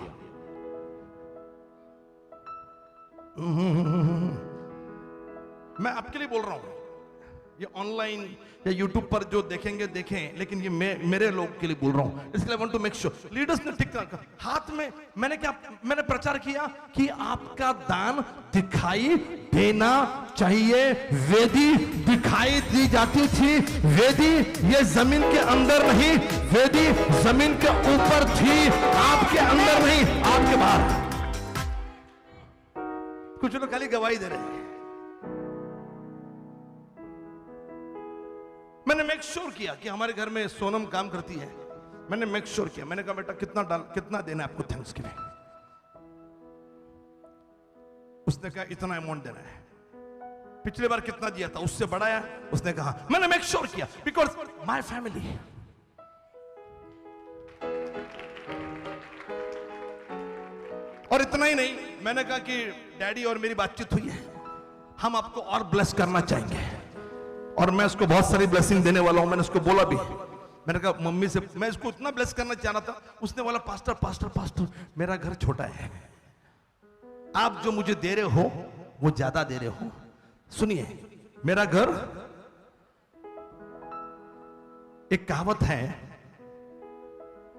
मैं आपके लिए बोल रहा हूं, ये ऑनलाइन या यूट्यूब पर जो देखेंगे देखें, लेकिन ये मेरे लोग के लिए बोल रहा हूं। इसलिए want to make sure leaders ने ठीक रखा। हाथ में मैंने प्रचार किया कि आपका दान दिखाई देना चाहिए। वेदी दिखाई दी जाती थी, वेदी ये जमीन के अंदर नहीं, वेदी जमीन के ऊपर थी, आपके अंदर नहीं, आपके बाहर। कुछ लोग खाली गवाही दे रहे हैं। मैंने मेक श्योर किया कि हमारे घर में सोनम काम करती है, मैंने मेक श्योर किया, मैंने कहा बेटा कितना देना है आपको थैंक्स गिविंग। उसने कहा इतना अमाउंट देना है। पिछली बार कितना दिया था, उससे बढ़ाया, उसने कहा। मैंने मेक श्योर किया बिकॉज माय फैमिली। और इतना ही नहीं, मैंने कहा कि डैडी और मेरी बातचीत हुई है, हम आपको और ब्लेस करना चाहेंगे, और मैं उसको बहुत सारी ब्लेसिंग देने वाला हूं। मैंने उसको बोला भी, मैंने कहा मम्मी से मैं इसको इतना ब्लेस करना चाह रहा था। उसने बोला पास्टर मेरा घर छोटा है, आप जो मुझे दे रहे हो वो ज्यादा दे रहे हो। सुनिए, मेरा घर, एक कहावत है,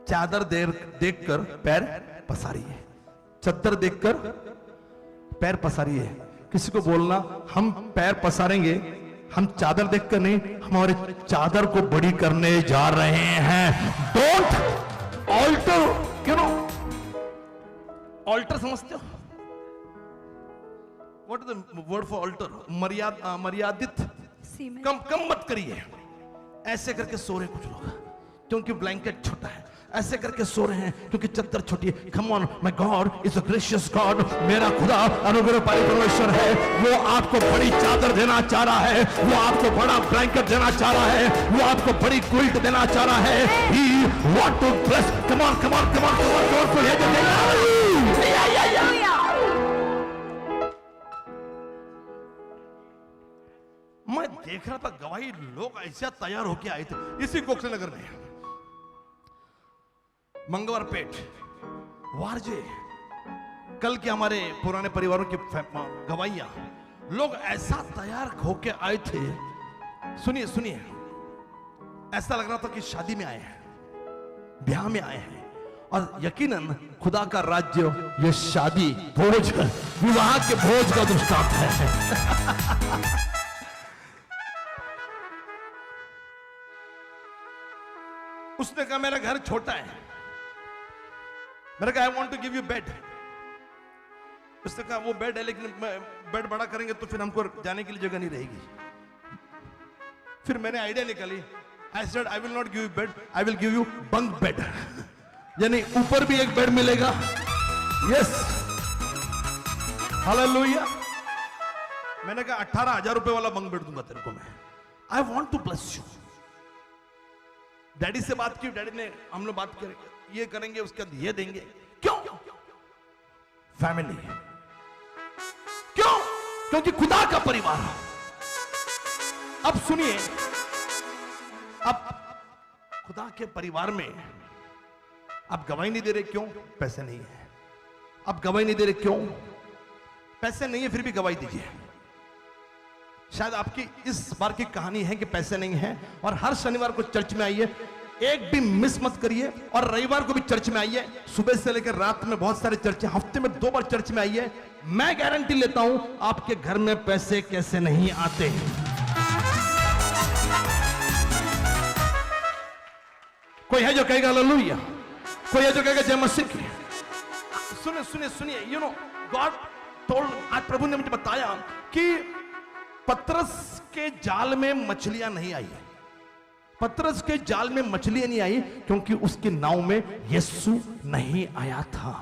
चादर देखकर पैर पसारिए, चद्दर देखकर पैर पसारिए। किसी को बोलना हम पैर पसारेंगे, हम चादर देखकर नहीं, हमारे चादर को बड़ी करने जा रहे हैं। डोंट ऑल्टर, ऑल्टर समझते हो? What is the word for altar? मर्यादित, कम मत करिए। ऐसे करके सो रहे कुछ लोग, क्योंकि ब्लैंकेट छोटा है, ऐसे करके सो रहे हैं क्योंकि चद्दर छोटी है। Come on, my God is a gracious God. मेरा खुदा अनुग्रहकारी परमेश्वर है, वो आपको बड़ी चादर देना चाह रहा है, वो आपको बड़ा ब्लैंकेट देना चाह रहा है, वो आपको बड़ी क्विल्ट देना चाह रहा है। He want to bless. Come on come on come on come on, God को ले जा। मैं देख रहा था गवाही, लोग ऐसा तैयार होके आए थे इसी गोखले नगर में, मंगवार पेट, वारजे। कल के हमारे पुराने परिवारों की गवाहियां, लोग ऐसा तैयार होके आए थे। सुनिए, ऐसा लग रहा था कि शादी में आए हैं, ब्याह में आए हैं। और यकीनन खुदा का राज्य ये शादी, भोज, विवाह के भोज का दृष्टांत है। उसने कहा मेरा घर छोटा है, मैंने कहा I want to give you bed. उसने कहा वो बेड है लेकिन बेड बड़ा करेंगे तो फिर हमको जाने के लिए जगह नहीं रहेगी। फिर मैंने आइडिया निकाली, I said I will not give you bed, I will give you bunk bed, यानी ऊपर भी एक बेड मिलेगा। Yes, hallelujah. मैंने कहा 18,000 रुपए वाला बंक बेड दूंगा तेरे को मैं। I want to bless you. Daddy से बात की, डैडी ने, हम लोग बात करेंगे, ये करेंगे, उसके बाद ये देंगे। क्यों? फैमिली। क्यों? क्योंकि खुदा का परिवार। अब सुनिए, अब खुदा के परिवार में आप गवाही नहीं दे रहे, क्यों? पैसे नहीं है। आप गवाही नहीं दे रहे, क्यों? पैसे नहीं है, फिर भी गवाही दीजिए। शायद आपकी इस बार की कहानी है कि पैसे नहीं है, और हर शनिवार को चर्च में आइए, एक भी मिस मत करिए, और रविवार को भी चर्च में आइए। सुबह से लेकर रात में बहुत सारे चर्च, हफ्ते में 2 बार चर्च में आइए। मैं गारंटी लेता हूं आपके घर में पैसे कैसे नहीं आते। कोई है जो कहेगा हालेलुया? कोई है जो कहेगा जय मसीह की? सुनिए सुनिए सुनिए, यू नो गॉड टोल्ड, आज प्रभु ने मुझे बताया कि पतरस के जाल में मछलियां नहीं आई। पतरस के जाल में मछलियां नहीं आई क्योंकि उसके नाव में यीशु नहीं आया था।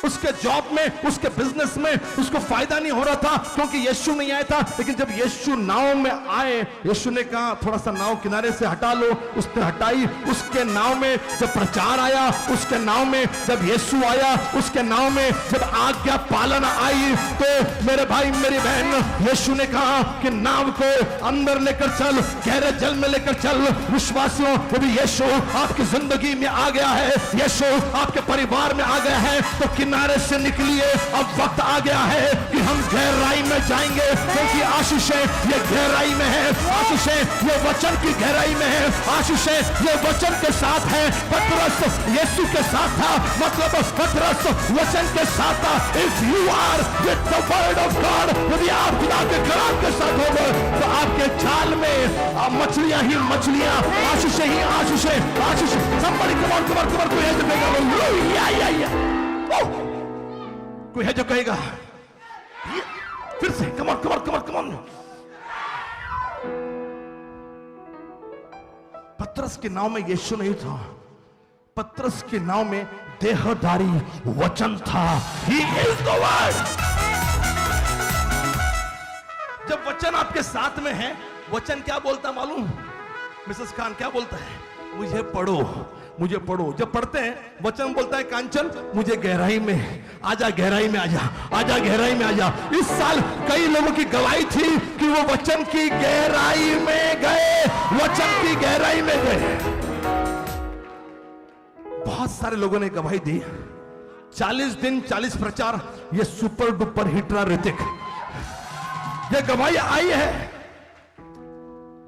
उसके जॉब में, उसके बिजनेस में उसको फायदा नहीं हो रहा था क्योंकि यीशु नहीं आया था। लेकिन जब यीशु नाव में आए, यीशु ने कहा थोड़ा सा नाव किनारे से हटा लो, उसने हटाई। उसके नाव में जब प्रचार आया, उसके नाव में जब यीशु आया, उसके नाव में जब आज्ञा पालन आई, तो मेरे भाई मेरी बहन, यीशु ने कहा कि नाव को अंदर लेकर चल, गहरे जल में लेकर चल। विश्वासियों, यदि यीशु आपकी जिंदगी में आ गया है, यीशु आपके परिवार में आ गया है, तो किनारे से निकलिए। अब वक्त आ गया है कि हम गहराई में जाएंगे, क्योंकि आशीषें ये गहराई में है, आशीषें ये वचन की गहराई में है, आशीषें ये वचन के साथ है। पतरस यीशु के साथ था, मतलब पतरस वचन के साथ था। If you are with the word of God, यदि आप खुदा के कलाम के साथ होंगे तो आपके जाल में मछलियां ही मछलियां, आशीषें ही आशीषें, आशीष। somebody come on, come on, come on, कोई है जो कहेगा हालेलुया? कोई है जो कहेगा फिर से कमर कमर कमर कमर। पतरस के नाव में यीशु नहीं था, पतरस के नाव में देहधारी वचन था। He is the word। जब वचन आपके साथ में है, वचन क्या बोलता मालूम? मिसेस खान क्या बोलता है? मुझे पढ़ो, मुझे पढ़ो। जब पढ़ते हैं वचन बोलता है कांचन मुझे गहराई में आजा, गहराई में आजा, आजा गहराई में आजा। इस साल कई लोगों की गवाही थी कि वो वचन की गहराई में गए, वचन की गहराई में गए। बहुत सारे लोगों ने गवाही दी। 40 दिन 40 प्रचार, ये सुपर डुपर हिट रहा ऋतिक, ये गवाही आई है।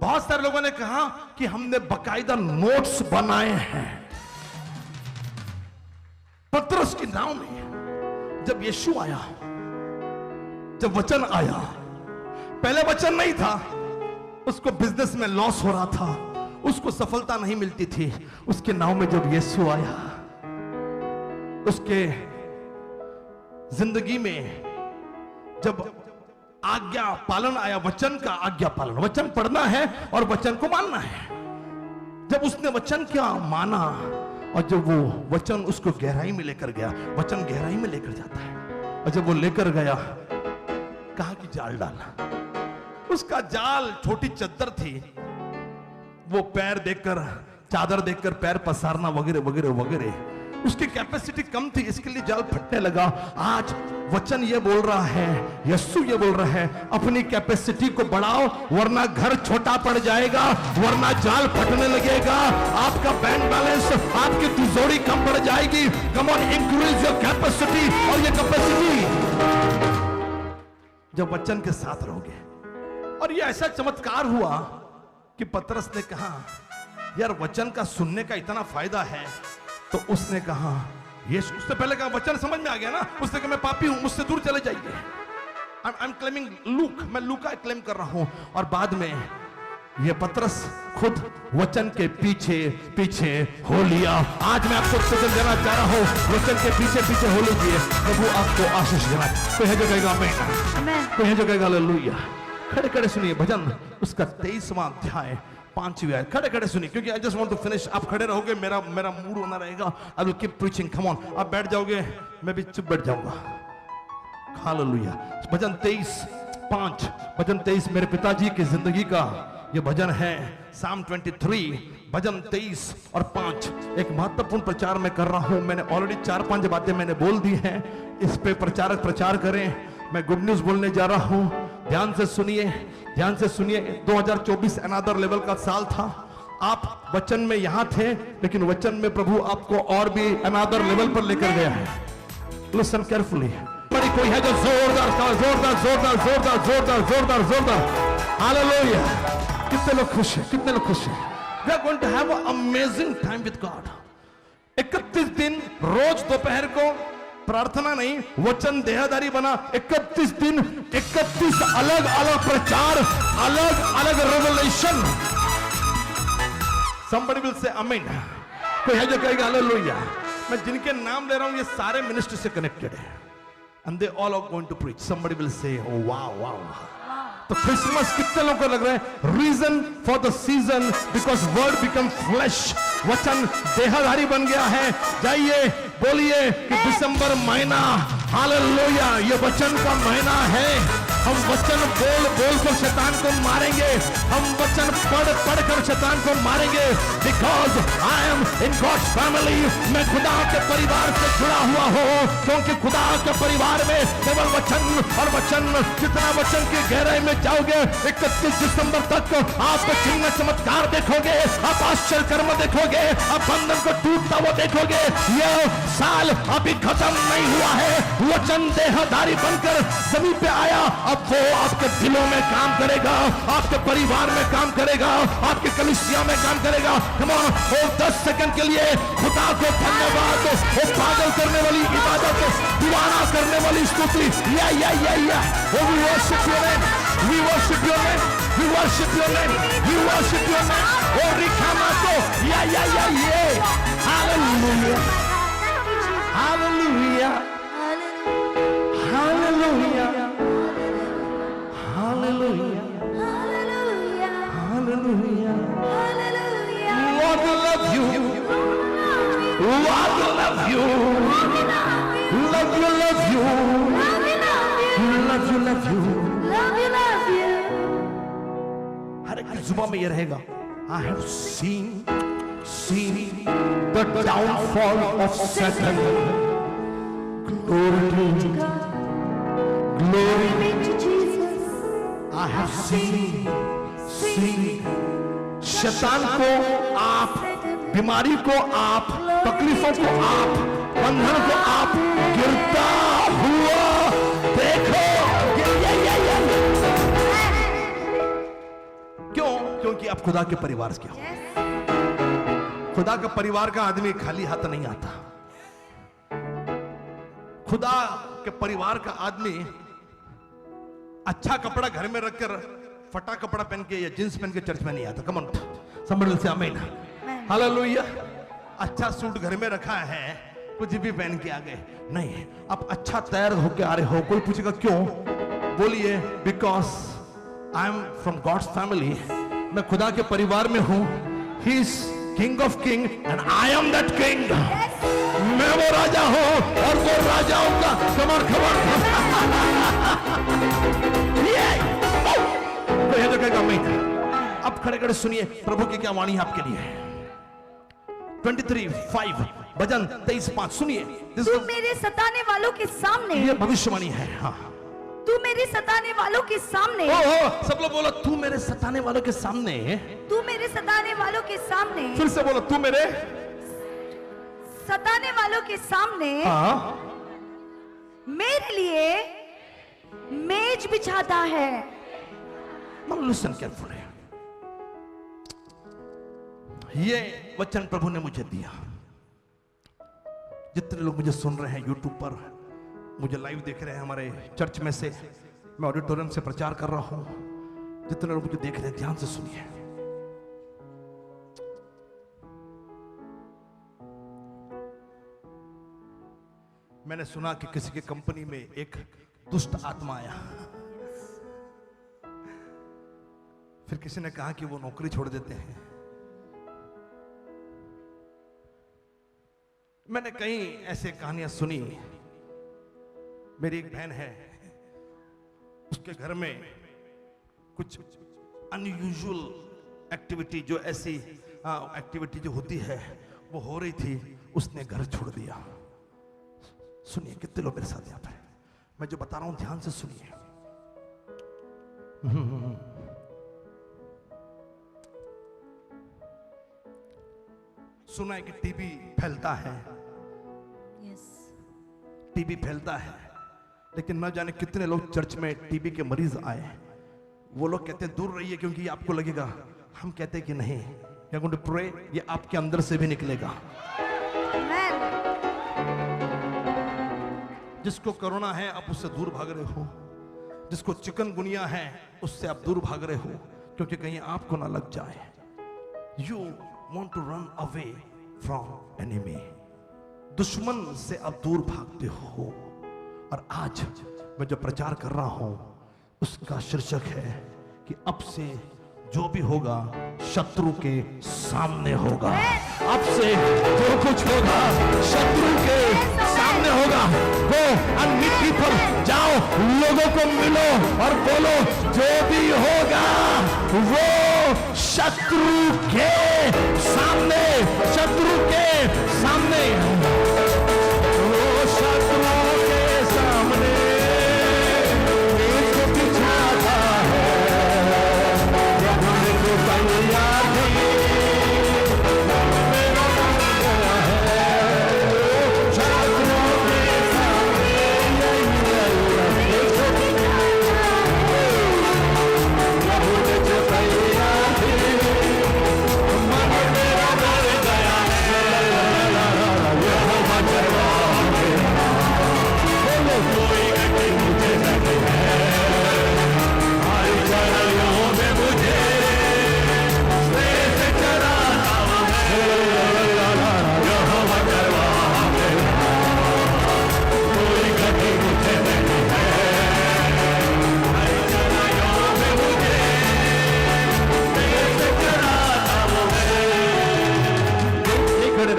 बहुत सारे लोगों ने कहा कि हमने बकायदा नोट्स बनाए हैं। पतरस की नाव में जब यीशु आया, जब वचन आया, पहले वचन नहीं था, उसको बिजनेस में लॉस हो रहा था, उसको सफलता नहीं मिलती थी। उसके नाव में जब यीशु आया, उसके जिंदगी में जब आज्ञा पालन आया, वचन का आज्ञा पालन, वचन पढ़ना है और वचन को मानना है। जब उसने वचन क्या माना और जब वो वचन उसको गहराई में लेकर गया, वचन गहराई में लेकर जाता है, और जब वो लेकर गया कहा कि जाल डालना। उसका जाल छोटी चद्दर थी, वो पैर देखकर, चादर देखकर पैर पसारना वगैरह वगैरह वगैरह, उसकी कैपेसिटी कम थी, इसके लिए जाल फटने लगा। आज वचन ये बोल रहा है, यीशु ये बोल रहा है, अपनी कैपेसिटी को बढ़ाओ वरना घर छोटा पड़ जाएगा, वरना जाल फटने लगेगा, आपका बैंक बैलेंस, आपकी तिजोरी कम पड़ जाएगी। Come on, increase your capacity. और ये कैपेसिटी जब वचन के साथ रहोगे। और ये ऐसा चमत्कार हुआ कि पतरस ने कहा यार वचन का सुनने का इतना फायदा है, तो उसने कहा, यीशु, उससे पहले कहा वचन समझ में आ गया ना, उसने कहा मैं पापी हूं, मुझसे दूर चले जाइए। आई एम क्लेमिंग लूक, मैं लूका क्लेम कर रहा हूं। और बाद में ये पतरस खुद वचन के पीछे पीछे हो लिया। आज मैं आपको सजन देना चाह रहा हूँ, वचन के पीछे पीछे हो लीजिए, प्रभु आपको आशीष देना। कोई है जो कहेगा आमीन, कोई है जो कहेगा हालेलुया। खड़े खड़े सुनिए भजन उसका 23वां अध्याय 5वीं आयत। खड़े खड़े सुनिए, क्योंकि I just want to finish. आप खड़े रहोगे, मेरा मूड होना रहेगा। I will keep preaching, come on. आप बैठ जाओगे, मैं भी चुप बैठ जाऊंगा। हालेलुया। भजन 23:5, भजन 23 मेरे पिताजी की जिंदगी का ये भजन है। साम 23 भजन 23 और 5। एक महत्वपूर्ण प्रचार मैं कर रहा हूं। मैंने ऑलरेडी 4-5 बातें मैंने बोल दी हैं। इस पे प्रचारक प्रचार करें। मैं गुड न्यूज बोलने जा रहा हूं, ध्यान से सुनिए, ध्यान से सुनिए। 2024 अनदर लेवल का साल था। आप वचन में यहां थे, लेकिन वचन में प्रभु आपको और भी अनदर लेवल पर लेकर गया है। Listen carefully. बड़ी कोई है जो जोरदार जोरदार जोरदार जोरदार जोरदार जोरदार जोरदार हालेलुया। कितने लोग खुश हैं, कितने लोग खुश हैं। We are going to have an amazing time with God। 31 दिन रोज दोपहर को प्रार्थना नहीं, वचन देहधारी बना। 31 दिन 31 अलग अलग प्रचार, अलग अलग revelation. Somebody will say amen। कोई है जो कहेगा हालेलुया। मैं जिनके नाम ले रहा हूं ये सारे मिनिस्ट्री से कनेक्टेड है, and they all are going to preach। Somebody will say oh wow wow। तो क्रिसमस कितने लोगों को लग रहा है reason for the season, because word become flesh. वचन देहधारी बन गया है। जाइए बोलिए कि दिसंबर महीना हालेलुया ये वचन का महीना है। हम वचन बोल बोल कर शैतान को मारेंगे, हम वचन पढ़ पढ़ कर शैतान को मारेंगे। Because I am in God's family. मैं खुदा के परिवार से जुड़ा हुआ हूँ, क्योंकि खुदा के परिवार में केवल वचन और वचन। जितना वचन की गहराई में जाओगे 31 दिसंबर तक आप चिन्ह चमत्कार देखोगे, आप आश्चर्य कर्म देखोगे, आप बंधन को टूटता हुआ देखोगे। यह साल अभी खत्म नहीं हुआ है। वचन देहधारी बनकर जमीन पे आया, अब वो आपके दिलों में काम करेगा, आपके परिवार में काम करेगा, आपके कलीसिया में काम करेगा। कम ऑन, वो 10 सेकंड के लिए खुदा को धन्यवाद, वो पागल करने वाली इबादत, दीवाना करने वाली स्तुति। या वो we worship your name, we worship your name, we worship your name, we worship your name. Oh रिखामा को या ये hallelujah hallelujah hallelujah hallelujah hallelujah. Lord we love you, Lord we love you, love you love you, love you love you। हर एक की जुबान में ये रहेगा, I have seen the downfall of Satan। Glory to God, glory to Jesus। I have seen शैतान को आप, बीमारी को आप, तकलीफों को आप, बंधन को आप गिरता हुआ देखो। क्यों? क्योंकि आप खुदा के परिवार के हो। खुदा का परिवार का आदमी खाली हाथ नहीं आता। खुदा के परिवार का आदमी अच्छा कपड़ा घर में रखकर फटा कपड़ा पहन के या जींस पहन के चर्च में नहीं आता। Come on, somebody will say amen, hallelujah. अच्छा सूट घर में रखा है, कुछ भी पहन के आ गए नहीं। आप अच्छा तैयार होके आ रहे हो। कोई पूछेगा क्यों? बोलिए because I am from God's family. मैं खुदा के परिवार में हूं। He is king of king and I am that king. मैं वो राजा हूं और वो राजाओं का कमर खबर। अब खड़े खड़े सुनिए प्रभु की क्या वाणी है आपके लिए। 23:5 भजन 23:5 सुनिए। तू मेरे सताने वालों के सामने, ये भविष्यवाणी है। हाँ, तू मेरे सताने वालों के सामने। ओ सब लोग बोलो, तू मेरे सताने वालों के सामने, तू मेरे सताने वालों के सामने। फिर से बोलो, तू मेरे सताने वालों के सामने मेरे लिए मेज बिछाता है। Listen carefully. ये वचन प्रभु ने मुझे दिया। जितने लोग मुझे सुन रहे हैं यूट्यूब पर, मुझे लाइव देख रहे हैं हमारे चर्च में से, मैं ऑडिटोरियम से प्रचार कर रहा हूं। जितने लोग मुझे देख रहे हैं ध्यान से सुनिए। मैंने सुना कि किसी की कंपनी में एक दुष्ट आत्मा आया, फिर किसी ने कहा कि वो नौकरी छोड़ देते हैं। मैंने कई ऐसे कहानियां सुनी। मेरी एक बहन है, उसके घर में कुछ अनयूजुअल एक्टिविटी, जो ऐसी एक्टिविटी जो होती है वो हो रही थी, उसने घर छोड़ दिया। सुनिए, कितने लोग मेरे साथ यहाँ पर, मैं जो बता रहा हूं ध्यान से सुनिए। सुना है कि टीबी फैलता है, टीबी फैलता है, लेकिन न जाने कितने लोग चर्च में टीबी के मरीज आए। वो लोग कहते हैं दूर रहिए क्योंकि आपको लगेगा, हम कहते हैं कि नहीं, या गोइंग टू प्रे, ये आपके अंदर से भी निकलेगा। जिसको कोरोना है आप उससे दूर भाग रहे हो, जिसको चिकनगुनिया है उससे आप दूर भाग रहे हो, क्योंकि कहीं आपको ना लग जाए। You want to run away from enemy, दुश्मन से आप दूर भागते हो। और आज मैं जो प्रचार कर रहा हूं उसका शीर्षक है कि अब से जो भी होगा शत्रु के सामने होगा। अब से जो कुछ होगा शत्रु के सामने होगा। गो एंड मीट पीपल, जाओ लोगों को मिलो और बोलो जो भी होगा वो शत्रु के सामने, शत्रु के सामने, वो शत्रु के सामने इसको बिछाता है।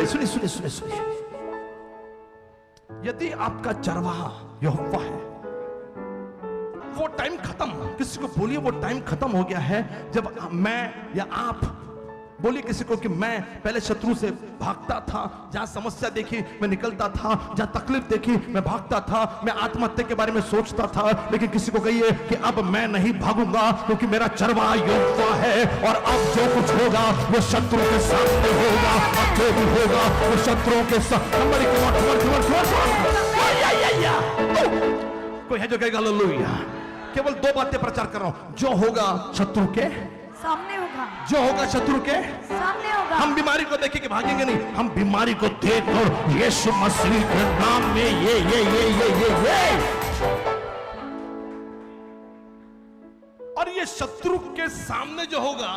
सुनिए सुनिए सुनिए, यदि आपका चरवाहा यहोवा है, वो टाइम खत्म, किसी को बोलिए वो टाइम खत्म हो गया है जब मैं या आप बोलिए किसी को कि मैं पहले शत्रु से भागता था, जहां समस्या देखी मैं निकलता था, जहां तकलीफ देखी मैं भागता था, मैं आत्महत्या के बारे में सोचता था, लेकिन किसी को कहिए कि अब मैं नहीं भागूंगा क्योंकि मेरा चरवाहा यहोवा है और अब जो कुछ होगा वो शत्रु के सामने होगा, अब जो भी होगा वो शत्रुओं के सामने। कोई है जो कहेगा हालेलुया। केवल दो बातें प्रचार कर रहा हूं, जो होगा शत्रु के सामने होगा, जो होगा शत्रु के सामने होगा। हम बीमारी को देख के भागेंगे नहीं, हम बीमारी को देख और यीशु मसीह के नाम में ये और ये शत्रु के सामने जो होगा,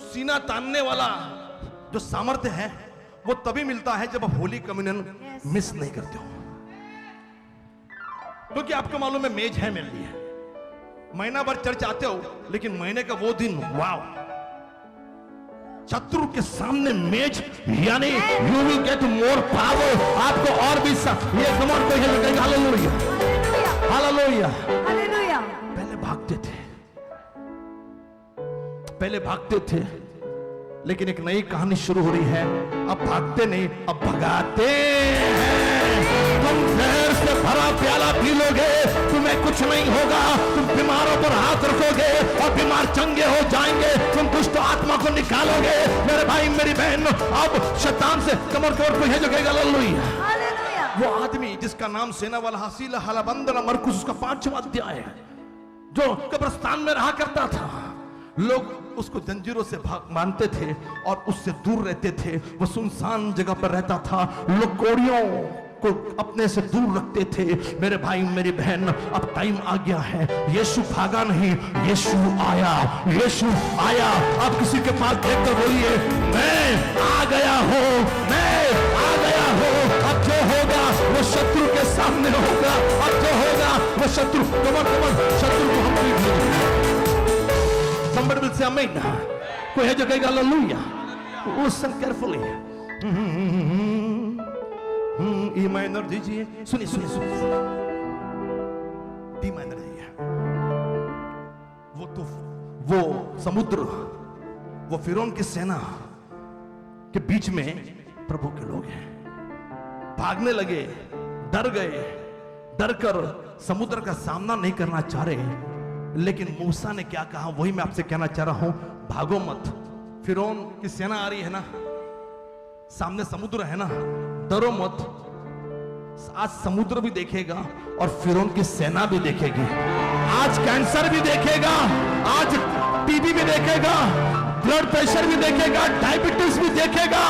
सीना तानने वाला जो सामर्थ्य है वो तभी मिलता है जब आप होली कम्युनियन मिस नहीं करते हो। क्योंकि आपको मालूम है मेज है मेरे लिए, महीना भर चर्च आते हो, लेकिन महीने का वो दिन वाव, शत्रु के सामने मेज, यानी you will get more power. आपको और भी ये कमांड कोई है, हालेलुया हालेलुया हालेलुया। पहले भागते थे, लेकिन एक नई कहानी शुरू हो रही है। अब भागते नहीं, अब भगाते हैं। तुम जहर से भरा प्याला पी लोगे, तुम्हें कुछ नहीं होगा। तुम बीमारों पर हाथ रखोगे और बीमार चंगे हो जाएंगे। तुम दुष्ट आत्मा को निकालोगे। मेरे भाई मेरी बहन, अब शैतान से कमर कोई है जो कहेगा हालेलुया। वो आदमी जिसका नाम सेना वाला हसीला हलाबंदना मरकुस, उसका 5वां अध्याय है, जो कब्रिस्तान में रहा करता था। लोग उसको जंजीरों से मानते थे और उससे दूर रहते थे। वो सुनसान जगह पर रहता था, लोग कोड़ियों को अपने से दूर रखते थे। मेरे भाई मेरी बहन, अब टाइम आ गया है। यीशु भागा नहीं, यीशु आया, यीशु आया। अब किसी के पास देखकर बोलिए, मैं आ गया हूं, मैं आ गया हूं। अब जो होगा वो वो शत्रु के सामने होगा, और जो होगा वो शत्रु, कमर शत्रु को हम जीत लेंगे। Somebody will say amen. कोई है जो कहेगा hallelujah. Listen carefully. E minor दीजिए, सुनिए सुनिए सुनिए, डी माइनर दीजिए। वो समुद्र, वो फिरौन की सेना के बीच में प्रभु के लोग हैं, भागने लगे, डर गए, डर कर समुद्र का सामना नहीं करना चाह रहे। लेकिन मूसा ने क्या कहा, वही मैं आपसे कहना चाह रहा हूं, भागो मत, फिरौन की सेना आ रही है ना, सामने समुद्र है ना, डरो मत। आज समुद्र भी देखेगा और फिरौन की सेना भी देखेगी। आज कैंसर भी देखेगा, आज टीबी भी देखेगा, ब्लड प्रेशर भी देखेगा, डायबिटीज भी देखेगा।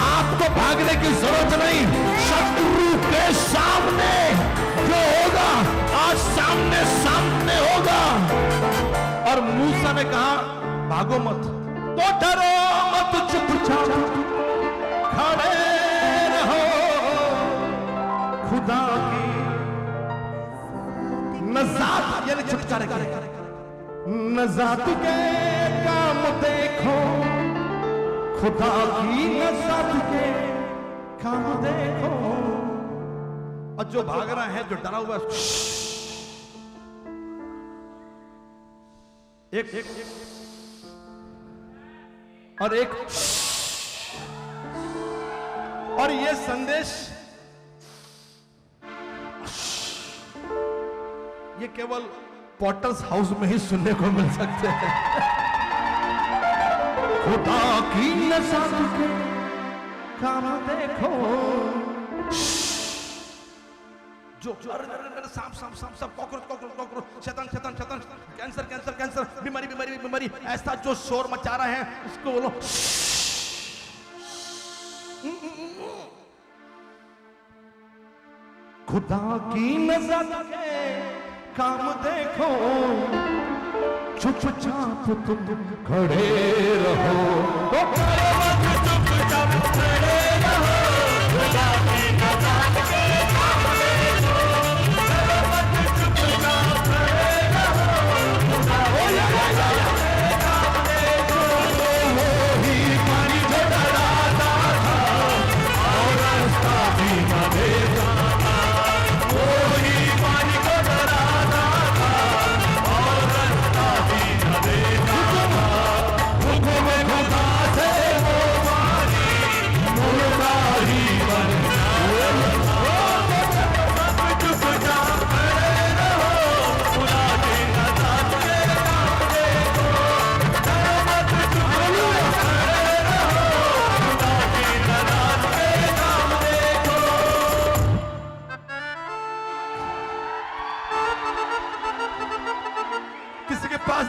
आपको भागने की जरूरत नहीं, शत्रु के सामने जो होगा आज सामने सामने होगा। और मूसा ने कहा भागो मत, तो डरो मत, चुपचाप खड़े रहो, खुदा की नजात यानी छुटकारे का नजात के काम देखो, खुदा की नजात के काम देखो। और जो भाग रहा है, जो डरा हुआ है, एक और एक, और ये संदेश ये केवल पॉटर्स हाउस में ही सुनने को मिल सकते हैं। खुदा की नज़र के काम देखो, जो सांप सांप सांप सांप, कॉकरोच कॉकरोच कॉकरोच, शैतान शैतान शैतान, कैंसर कैंसर कैंसर, बीमारी बीमारी बीमारी, ऐसा जो शोर मचा रहा है उसको बोलो खुदा की नजर के काम देखो, चुपचाप तुम खड़े रहो, चुपचाप खड़े रहो, खुदा की नजर के काम देखो, चुपचाप खड़े रहो, खुदा के काम देखो। वही पानी जो डराता था और रास्ता भी न देता,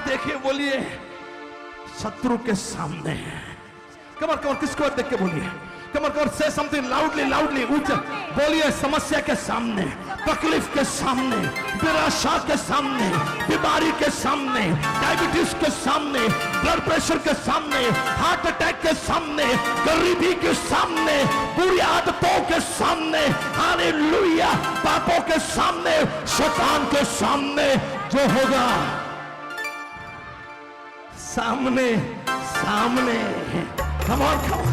देखिए, बोलिए शत्रु के सामने। कमर कमर किसको देख के बोलिए, कमर कमर से समथिंग लाउडली लाउडली ऊंचा बोलिए, समस्या के सामने, तकलीफ के सामने, निराशा के सामने, बीमारी के सामने, डायबिटीज के सामने, ब्लड प्रेशर के सामने, हार्ट अटैक के सामने, गरीबी के सामने, बुरी आदतों के सामने, हालेलुया, पापों के सामने, शैतान के सामने जो होगा सामने सामने। Come on, come on.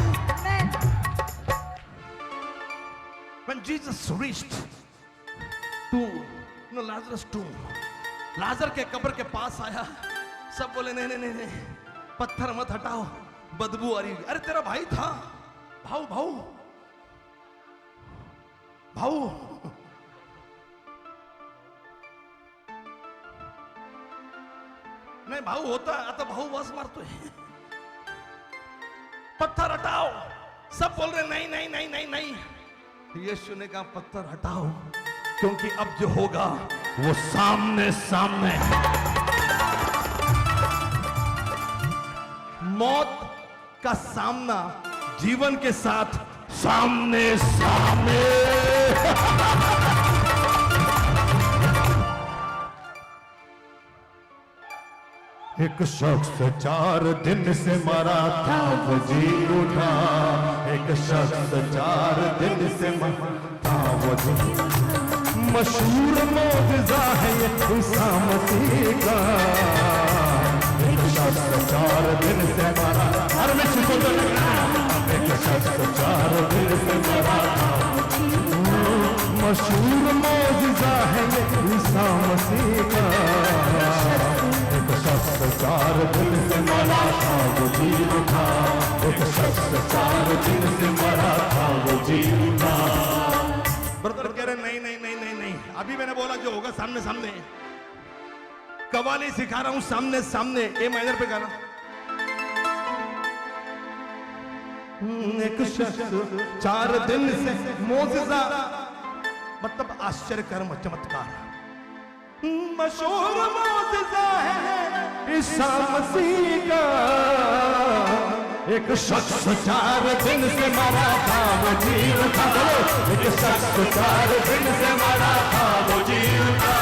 When Jesus reached to Lazarus' tomb, लाजर के कब्र के पास आया, सब बोले नहीं नहीं नहीं, पत्थर मत हटाओ, बदबू आ रही। अरे तेरा भाई था, भाऊ भाऊ भाऊ, नहीं भाऊ होता आता, भाऊ बस मारतो है, पत्थर हटाओ। सब बोल रहे नहीं नहीं नहीं नहीं नहीं। यीशु ने कहा पत्थर हटाओ, क्योंकि अब जो होगा वो सामने सामने। मौत का सामना जीवन के साथ सामने सामने। एक शख्स 4 दिन से मरा था, वो जी उठा। एक शख्स 4 दिन से मरा था, वो जी मशहूर मौजज़ा है ये ईसा मसीह का। एक शख्स 4 दिन से मरा, हर में एक शख्स 4 दिन से मरा था। मशहूर मौजज़ा है ये ईसा मसीह का। एक शख्स 4 दिन से मरा था वो जी उठा। एक शख्स 4 दिन से मरा था वो जी उठा। ब्रदर कह रहे नहीं नहीं नहीं नहीं नहीं, अभी मैंने बोला जो होगा सामने सामने। कव्वाली सिखा रहा हूं सामने सामने। ए माइनर पे गाना। एक शख्स 4 दिन से मौजज़ा मतलब आश्चर्य कर्म चमत्कार मशहूर मौजज़ा है ईसा मसीह का। एक शख्स 4 दिन से मरा था वो जी उठा। एक शख्स 4 दिन से मरा था वो जी उठा।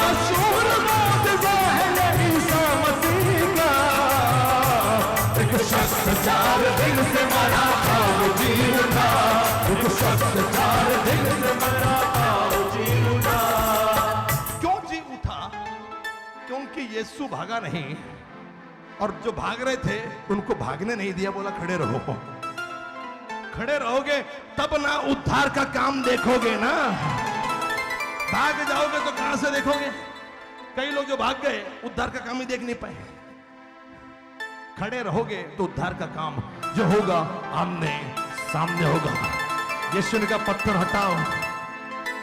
मशहूर मौजज़ा है ईसा मसीह का। एक शख्स 4 दिन से मरा था वो जी उठा। एक शख्स 4 दिन से मरा था वो जी उठा। क्यों जी उठा? क्योंकि यीशु भागा नहीं और जो भाग रहे थे उनको भागने नहीं दिया, बोला खड़े रहो। खड़े रहोगे तब ना उद्धार का काम देखोगे ना। भाग जाओगे तो कहां से देखोगे? कई लोग जो भाग गए उद्धार का काम ही देख नहीं पाए। खड़े रहोगे तो उद्धार का काम जो होगा आमने सामने होगा। यीशु ने कहा पत्थर हटाओ,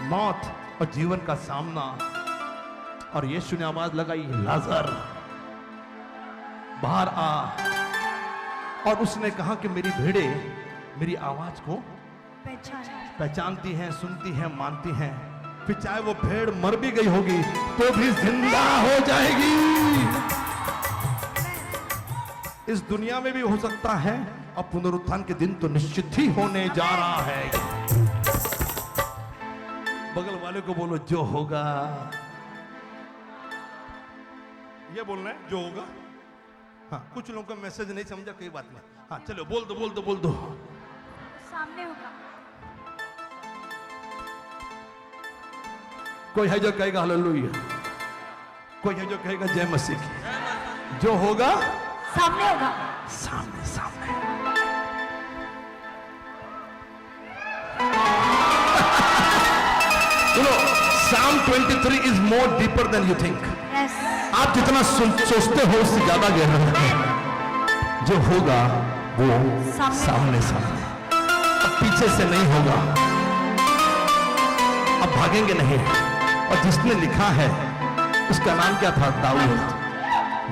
मौत और जीवन का सामना। और यीशु ने आवाज लगाई लाजर बाहर आ। और उसने कहा कि मेरी भेड़े मेरी आवाज को पहचानती हैं, सुनती हैं, मानती हैं। फिर चाहे वो भेड़ मर भी गई होगी तो भी जिंदा हो जाएगी। इस दुनिया में भी हो सकता है और पुनरुत्थान के दिन तो निश्चित ही होने जा रहा है। बगल वाले को बोलो जो होगा। ये बोलना है जो होगा। हाँ, कुछ लोगों का मैसेज नहीं समझा, कोई बात नहीं। हाँ चलो बोल दो बोल दो बोल दो। सामने होगा। कोई है जो कहेगा हालेलुया, कोई है जो कहेगा जय मसीह की। जो होगा सामने होगा। सामने सामने। सुनो, Psalm 23 is more deeper than you think. Yes. आप जितना सोचते हो उससे ज्यादा गहरा है। जो होगा वो सामने सामने। अब पीछे से नहीं होगा, अब भागेंगे नहीं। और जिसने लिखा है उसका नाम क्या था? दाऊद।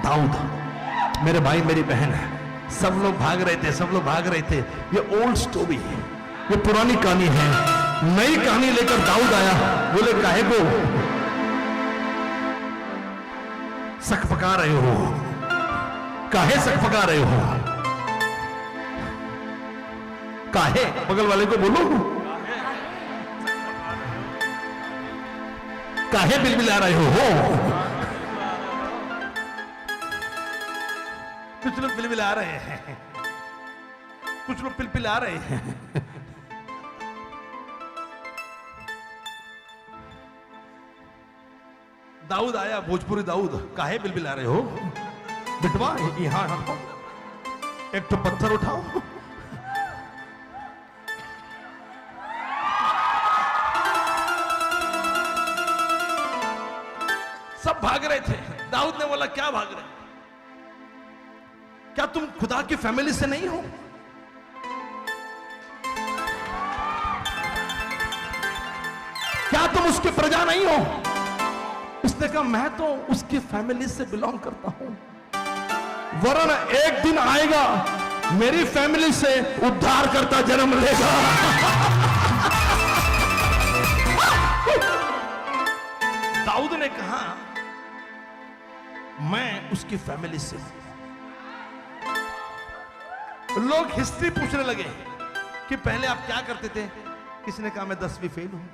दाऊद मेरे भाई मेरी बहन है। सब लोग भाग रहे थे, सब लोग भाग रहे थे। ये ओल्ड स्टोरी है, ये पुरानी कहानी है। नई कहानी लेकर दाऊद आया। बोले काहे को सकपका रहे हो? काहे सकपका रहे हो? काहे? बगल वाले को बोलो काहे बिलबिला रहे हो? कुछ लोग बिलबिला रहे हैं, कुछ लोग पिलपिला रहे हैं। दाऊद आया, भोजपुरी दाऊद। काहे बिलबिला रहे हो? बिटवा यहां हटो, एक तो पत्थर उठाओ। सब भाग रहे थे। दाऊद ने बोला क्या भाग रहे? क्या तुम खुदा की फैमिली से नहीं हो? क्या तुम उसकी प्रजा नहीं हो? उसने कहा मैं तो उसकी फैमिली से बिलोंग करता हूं, वरना एक दिन आएगा मेरी फैमिली से उद्धार करता जन्म लेगा। दाऊद ने कहा मैं उसकी फैमिली से हूं। लोग हिस्ट्री पूछने लगे कि पहले आप क्या करते थे। किसने कहा मैं 10वीं फेल हूं,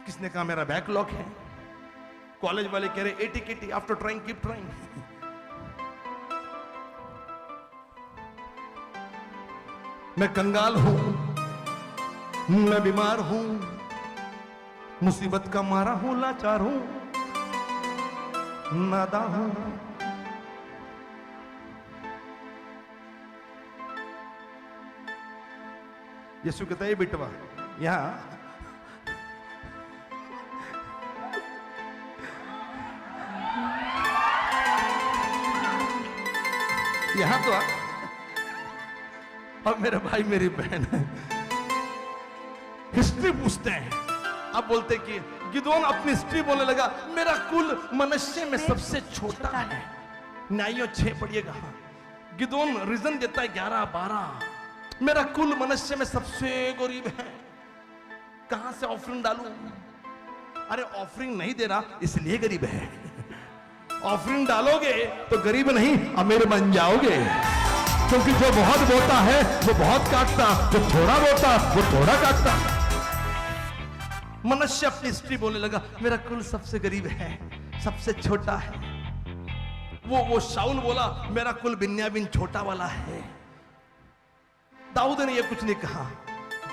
किसने कहा मेरा बैकलॉग है। कॉलेज वाले कह रहे 80 आफ्टर ट्राइंग कीप ट्राइंग। मैं कंगाल हूं, मैं बीमार हूं, मुसीबत का मारा हूं, लाचार हूं, नादा हूं। यीशु कहता है बिटवा यहां तो आ। और मेरे भाई मेरी बहन हिस्ट्री पूछते हैं। अब बोलते कि गिदोन अपनी हिस्ट्री बोलने लगा, मेरा कुल मनुष्य में सबसे छोटा है। न्यायों 6 पढ़िएगा। गिदोन रीजन देता है 11-12। मेरा कुल मनुष्य में सबसे गरीब है, कहां से ऑफरिंग डालूं? अरे ऑफरिंग नहीं दे रहा इसलिए गरीब है। ऑफरिंग डालोगे तो गरीब नहीं अमीर बन जाओगे, क्योंकि जो बहुत बोता है वो बहुत काटता, जो थोड़ा बोता वो थोड़ा काटता। मनुष्य अपनी हिस्ट्री बोलने लगा, मेरा कुल सबसे गरीब है, सबसे छोटा है। वो शाऊल बोला, मेरा कुल बिन्यामीन छोटा वाला है। दाऊद ने ये कुछ नहीं कहा।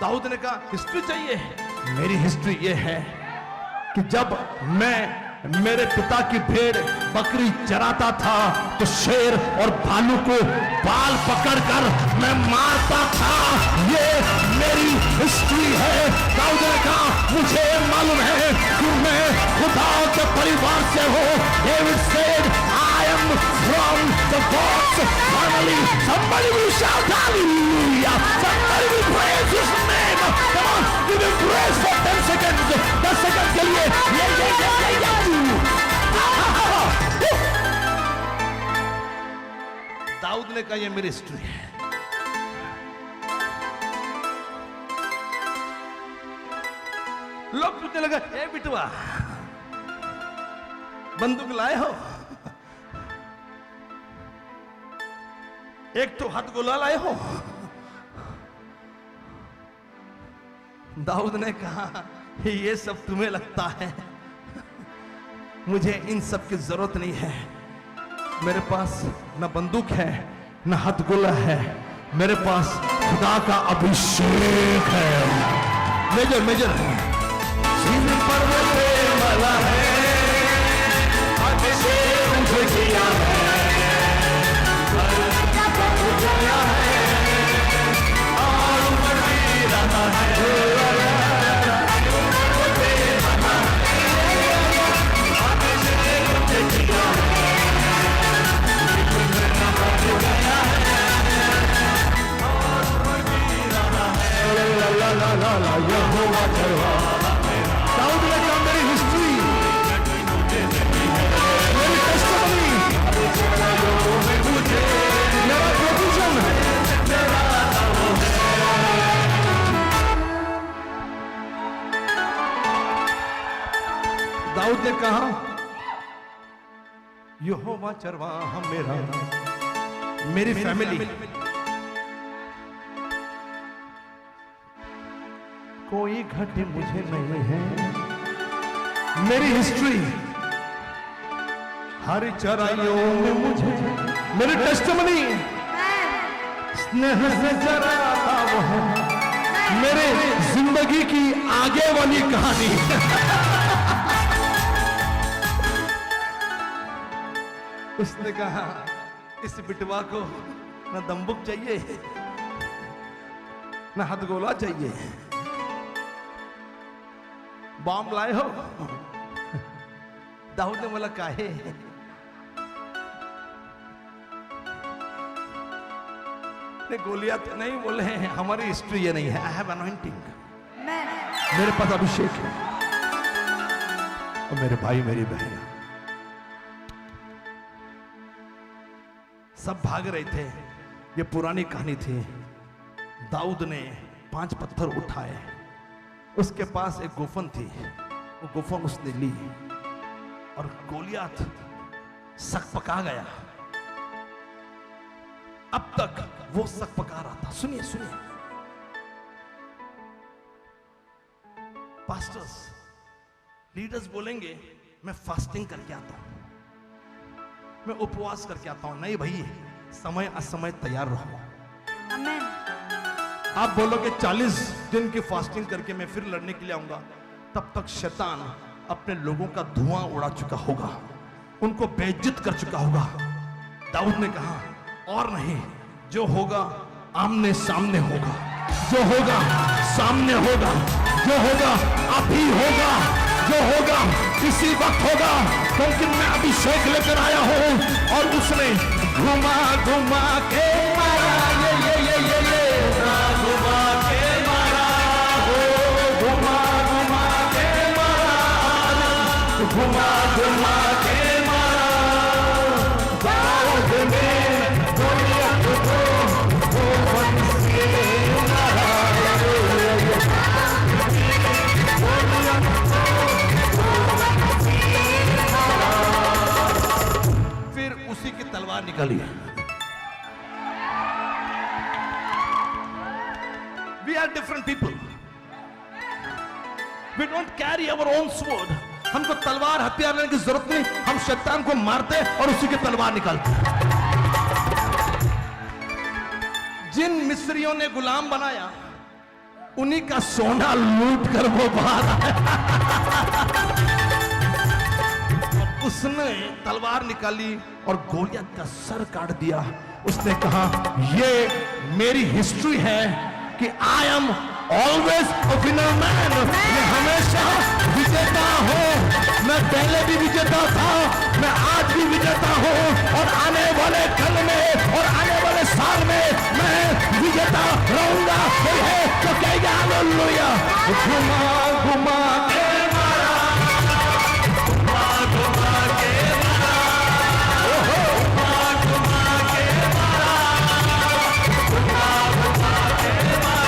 दाऊद ने कहा हिस्ट्री चाहिए, मेरी हिस्ट्री ये है कि जब मैं मेरे पिता की भेड़ बकरी चराता था तो शेर और भालू को बाल पकड़कर मैं मारता था। ये मेरी हिस्ट्री है। दाऊद ने कहा मुझे मालूम है कि मैं खुदा के परिवार से हूं। David said I am from the gods family. somebody will shout hallelujah, somebody will praise his name. Come on, give him praise for 10 seconds. 10 second के लिए ये दाऊद ने कहा ये मेरी हिस्ट्री है। लोग पूछने लगा, ए बिटवा बंदूक लाए हो? एक तो हाथ गोला लाए हो? दाऊद ने कहा ये सब तुम्हें लगता है, मुझे इन सब की जरूरत नहीं है। मेरे पास न बंदूक है न हथगोला है, मेरे पास खुदा का अभिषेक है। मेजर मेजर सिर पर वो प्रेमला है, अभिषेक मुझे किया है, गया है और बढ़ भी रहा है। यहोवा चरवा। दाऊद ने कहा मेरी हिस्ट्री, मेरी टेस्टिमनी, मेरा प्रोविजन। दाऊद ने कहा यहोवा चरवाहा मेरा, मेरी फैमिली कोई घटे मुझे नहीं है। मेरी हिस्ट्री हर चराइयों में मुझे, मेरी टेस्टिमनी स्नेह से चराता वो है, मेरे जिंदगी की आगे वाली कहानी। उसने कहा इस बिटवा को न दम्बुक चाहिए न हथगोला चाहिए, बॉम्ब लाए हो? दाऊद ने बोला काहे? गोलियां तो नहीं बोले हैं, हमारी हिस्ट्री ये नहीं है। आई हैव अनॉइंटिंग, मेरे पास अभिषेक है। और मेरे भाई मेरी बहन सब भाग रहे थे। ये पुरानी कहानी थी। दाऊद ने 5 पत्थर उठाए, उसके पास एक गोफन थी, वो गोफन उसने ली और गोलियात सक पका गया। अब तक वो सक पका रहा था। सुनिए सुनिए, पास्टर्स लीडर्स बोलेंगे मैं फास्टिंग करके आता हूं, मैं उपवास करके आता हूं। नहीं भाई, समय असमय तैयार रहो। आमीन। आप बोलोगे 40 दिन की फास्टिंग करके मैं फिर लड़ने के लिए आऊंगा, तब तक शैतान अपने लोगों का धुआं उड़ा चुका होगा, उनको बेइज्जत कर चुका होगा। दाऊद ने कहा और नहीं, जो होगा आमने सामने होगा, जो होगा सामने होगा, जो होगा अभी होगा, जो होगा इसी वक्त होगा, क्योंकि मैं अभिषेक लेकर आया हूं। और उसने घुमा घुमा के मारा, ये घुमा के मारा, हो घुमा घुमा के मारा, घुमा घुमा के मारा। दाऊद ने गोलियत को बंसी मारा, फिर उसी की तलवार निकली। We are different people. We don't carry our own sword. हमको तलवार हथियार लेने की जरूरत नहीं, हम शैतान को मारते और उसी की तलवार निकालते। जिन मिस्रियों ने गुलाम बनाया, उन्हीं का सोना लूट कर वो बाहर आया। उसने तलवार निकाली और गोलियत का सर काट दिया। उसने कहा ये मेरी हिस्ट्री है कि I am always a winner man, मैं हमेशा विजेता हूं। मैं पहले भी विजेता था, मैं आज भी विजेता हूं, और आने वाले कल में और आने वाले साल में मैं विजेता रहूंगा। कोई है तो कहेगा हालेलुया। घुमा घुमा के मारा, घुमा घुमा के मारा, घुमा घुमा के मारा, घुमा घुमा के मारा।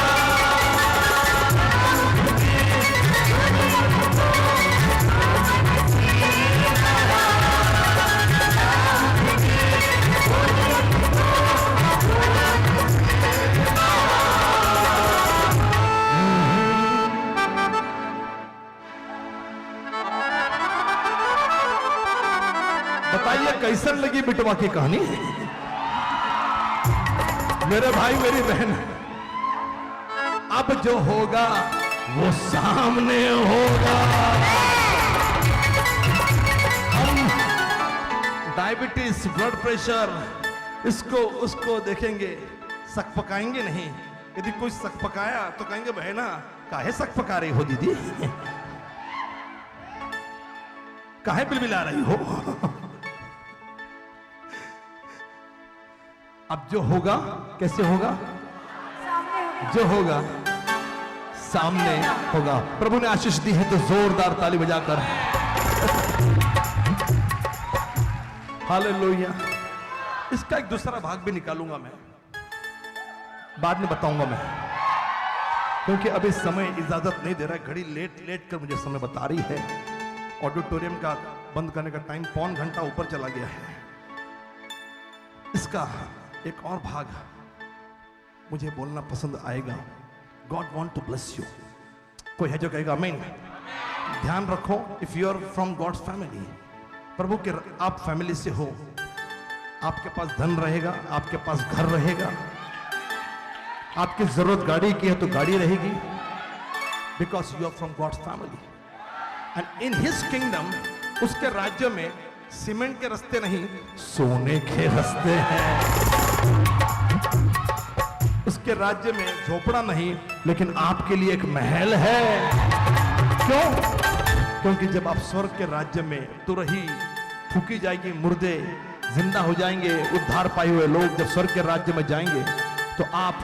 बताइए कैसन लगी बिटवा की कहानी? मेरे भाई मेरी बहन, अब जो होगा वो सामने होगा। हम डायबिटीज, ब्लड प्रेशर, इसको उसको देखेंगे, सक पकाएंगे नहीं। यदि कोई सक पकाया तो कहेंगे बहना काहे सक पका रही हो दीदी, काहे बिलबिला रही हो। अब जो होगा कैसे होगा? सामने होगा। जो होगा सामने होगा। प्रभु ने आशीष दी है तो जोरदार ताली बजाकर हालेलुया। इसका एक दूसरा भाग भी निकालूंगा मैं, बाद में बताऊंगा मैं, क्योंकि अभी समय इजाजत नहीं दे रहा है। घड़ी लेट लेट कर मुझे समय बता रही है। ऑडिटोरियम का बंद करने का टाइम पौन घंटा ऊपर चला गया है। इसका एक और भाग मुझे बोलना पसंद आएगा। God want to bless you. कोई है जो कहेगा आमीन? ध्यान रखो, if you are from God's family, प्रभु के आप फैमिली से हो, आपके पास धन रहेगा, आपके पास घर रहेगा, आपकी जरूरत गाड़ी की है तो गाड़ी रहेगी, because you are from God's family. And in his kingdom, उसके राज्य में सीमेंट के रास्ते नहीं, सोने के रास्ते हैं। उसके राज्य में झोपड़ा नहीं, लेकिन आपके लिए एक महल है। क्यों? क्योंकि जब आप स्वर्ग के राज्य में तुरही फूकी जाएगी, मुर्दे जिंदा हो जाएंगे, उद्धार पाए हुए लोग जब स्वर्ग के राज्य में जाएंगे तो आप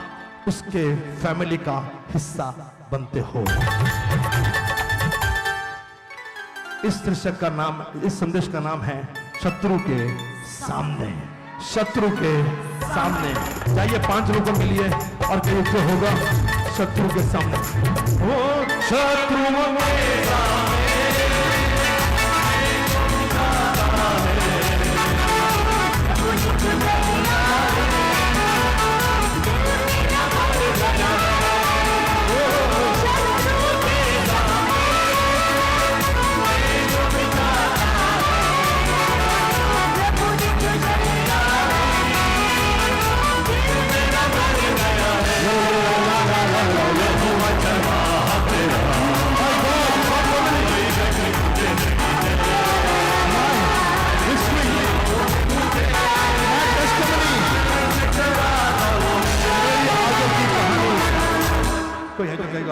उसके फैमिली का हिस्सा बनते हो। इस दृश्य का नाम, इस संदेश का नाम है शत्रु के सामने। शत्रु के सामने। जाइए 5 लोगों को मिलिए और कहिए जो होगा शत्रु के सामने। ओ शत्रु मेरा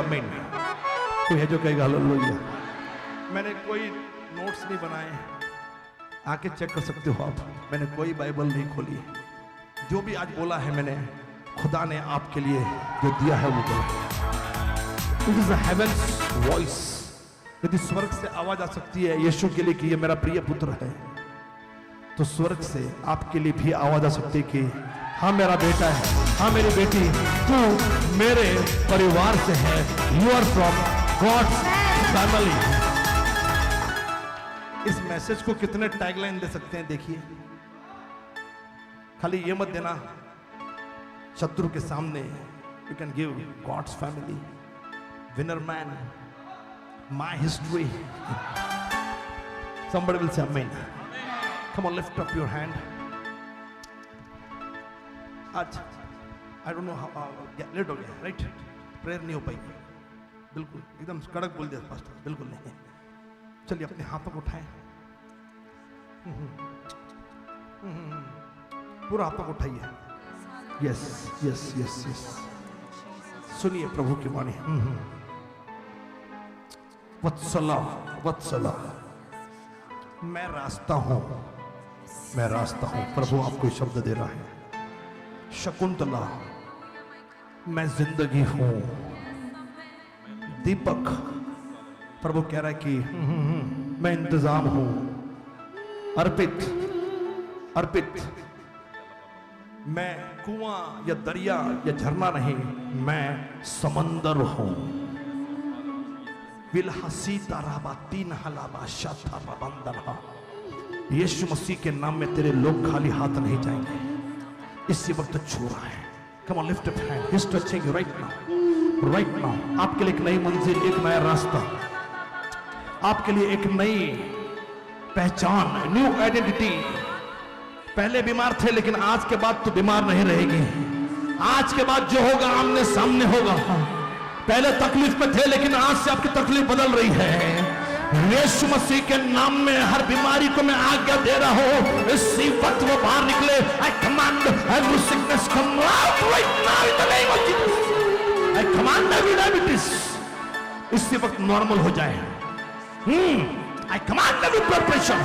आमीन? कोई है जो कहेगा हालेलुया? मैंने कोई नोट्स नहीं बनाए, आके चेक कर सकते हो आप। मैंने कोई बाइबल नहीं खोली, जो भी आज बोला है मैंने, खुदा ने आपके लिए जो दिया है वो बोला। It is a heaven's voice. यदि स्वर्ग से आवाज आ सकती है यीशु के लिए कि ये मेरा प्रिय पुत्र है, तो स्वर्ग से आपके लिए भी आवाज आ सकती है कि हाँ मेरा बेटा है, हाँ मेरी बेटी, तू मेरे परिवार से है। You are from God's family. इस मैसेज को कितने टैगलाइन दे सकते हैं देखिए। खाली ये मत देना शत्रु के सामने, you can give God's family, winner man, my history. somebody will say amen. Come on, lift up your hand. आज I don't know how late हो गया, राइट? प्रेयर नहीं हो पाई, बिल्कुल एकदम कड़क बोल दिया पास्टर, बिल्कुल नहीं। चलिए अपने हाथों को उठाएं, पूरा हाथों को उठाइए। यस यस यस यस, सुनिए प्रभु की वाणी। वत्सला वत्सला, मैं रास्ता हूं, मैं रास्ता हूं। प्रभु आपको शब्द दे रहा है। शकुंतला, मैं जिंदगी हूं। दीपक, प्रभु कह रहा है कि मैं इंतजाम हूं। अर्पित, अर्पित, मैं कुआं या दरिया या झरना नहीं, मैं समंदर हूं। विलहसी ताराबा तीन हलाबा शाथा बंदना। यीशु मसीह के नाम में तेरे लोग खाली हाथ नहीं जाएंगे। इसी वक्त छू रहा है। Come on, lift up hand. He's touching you right now. Right now. आपके लिए एक नई मंजिल, एक नया रास्ता, आपके लिए एक नई पहचान, न्यू आइडेंटिटी। पहले बीमार थे लेकिन आज के बाद तो बीमार नहीं रहेगी। आज के बाद जो होगा आमने सामने होगा। पहले तकलीफ में थे लेकिन आज से आपकी तकलीफ बदल रही है। यीशु मसीह के नाम में हर बीमारी को मैं आज्ञा दे रहा हूं, इसी वक्त वो बाहर निकले। I command every sickness come out right now in the name of Jesus. I command every diabetes इसी वक्त नॉर्मल हो जाए। I command every blood pressure,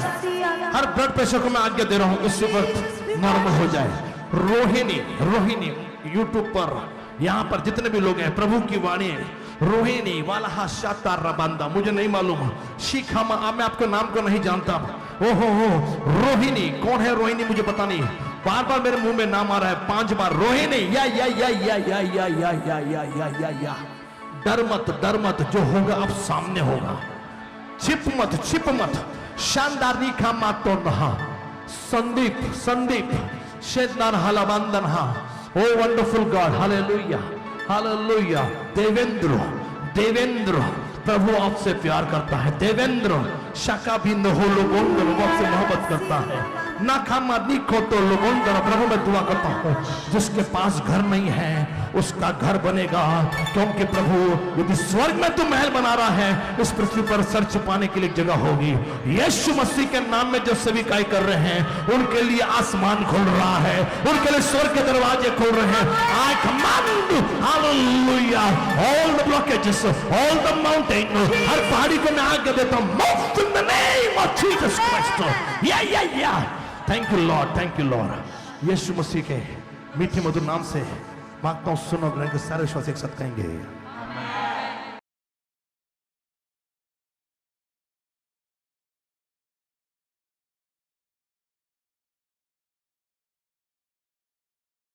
her blood pressure को मैं आज्ञा दे रहा हूं इसी वक्त नॉर्मल हो जाए। रोहिणी, रोहिणी यूट्यूब पर यहां पर जितने भी लोग हैं, प्रभु की वाणी है। रोहिणी वाला शाता रबांदा, मुझे नहीं मालूम, शिखा, मैं आपके नाम को नहीं जानता। ओहो हो, रोहिणी कौन है? रोहिणी मुझे पता नहीं, बार बार मेरे मुंह में नाम आ रहा है 5 बार। रोहिणी, या या या या या या या या या या या या। डर मत, डर मत, जो होगा अब सामने होगा। छिप मत, छिप मत। शानदार रीखा मातो नहा। संदीप, संदीप शेदनार हलाबंदन हा। Oh wonderful God, hallelujah hallelujah. Devendra, Devendra, प्रभु आपसे प्यार करता है। देवेंद्र, शका भी न हो लोगों आपसे मोहब्बत करता है। ना खामा निको तो लोगों, प्रभु मैं दुआ करता हूँ जिसके पास घर नहीं है उसका घर बनेगा, क्योंकि प्रभु यदि स्वर्ग में तू महल बना रहा है, इस पृथ्वी पर सर छुपाने के लिए जगह होगी। यीशु मसीह के नाम में जो सेविकाई कर रहे हैं उनके लिए आसमान खुल रहा है, उनके लिए स्वर्ग के दरवाजे खुल रहे हैं। I command, hallelujah, all the blockages, all the mountain, हर पहाड़ी को मैं आज्ञा देता हूँ, move in the name of Jesus Christ. Yeah, yeah, yeah. Thank you Lord, thank you Lord. यीशु मसीह के मीठे मधुर नाम से मांगता हूँ, सुनो ग्रहण के सारे विश्वासी एक साथ कहेंगे।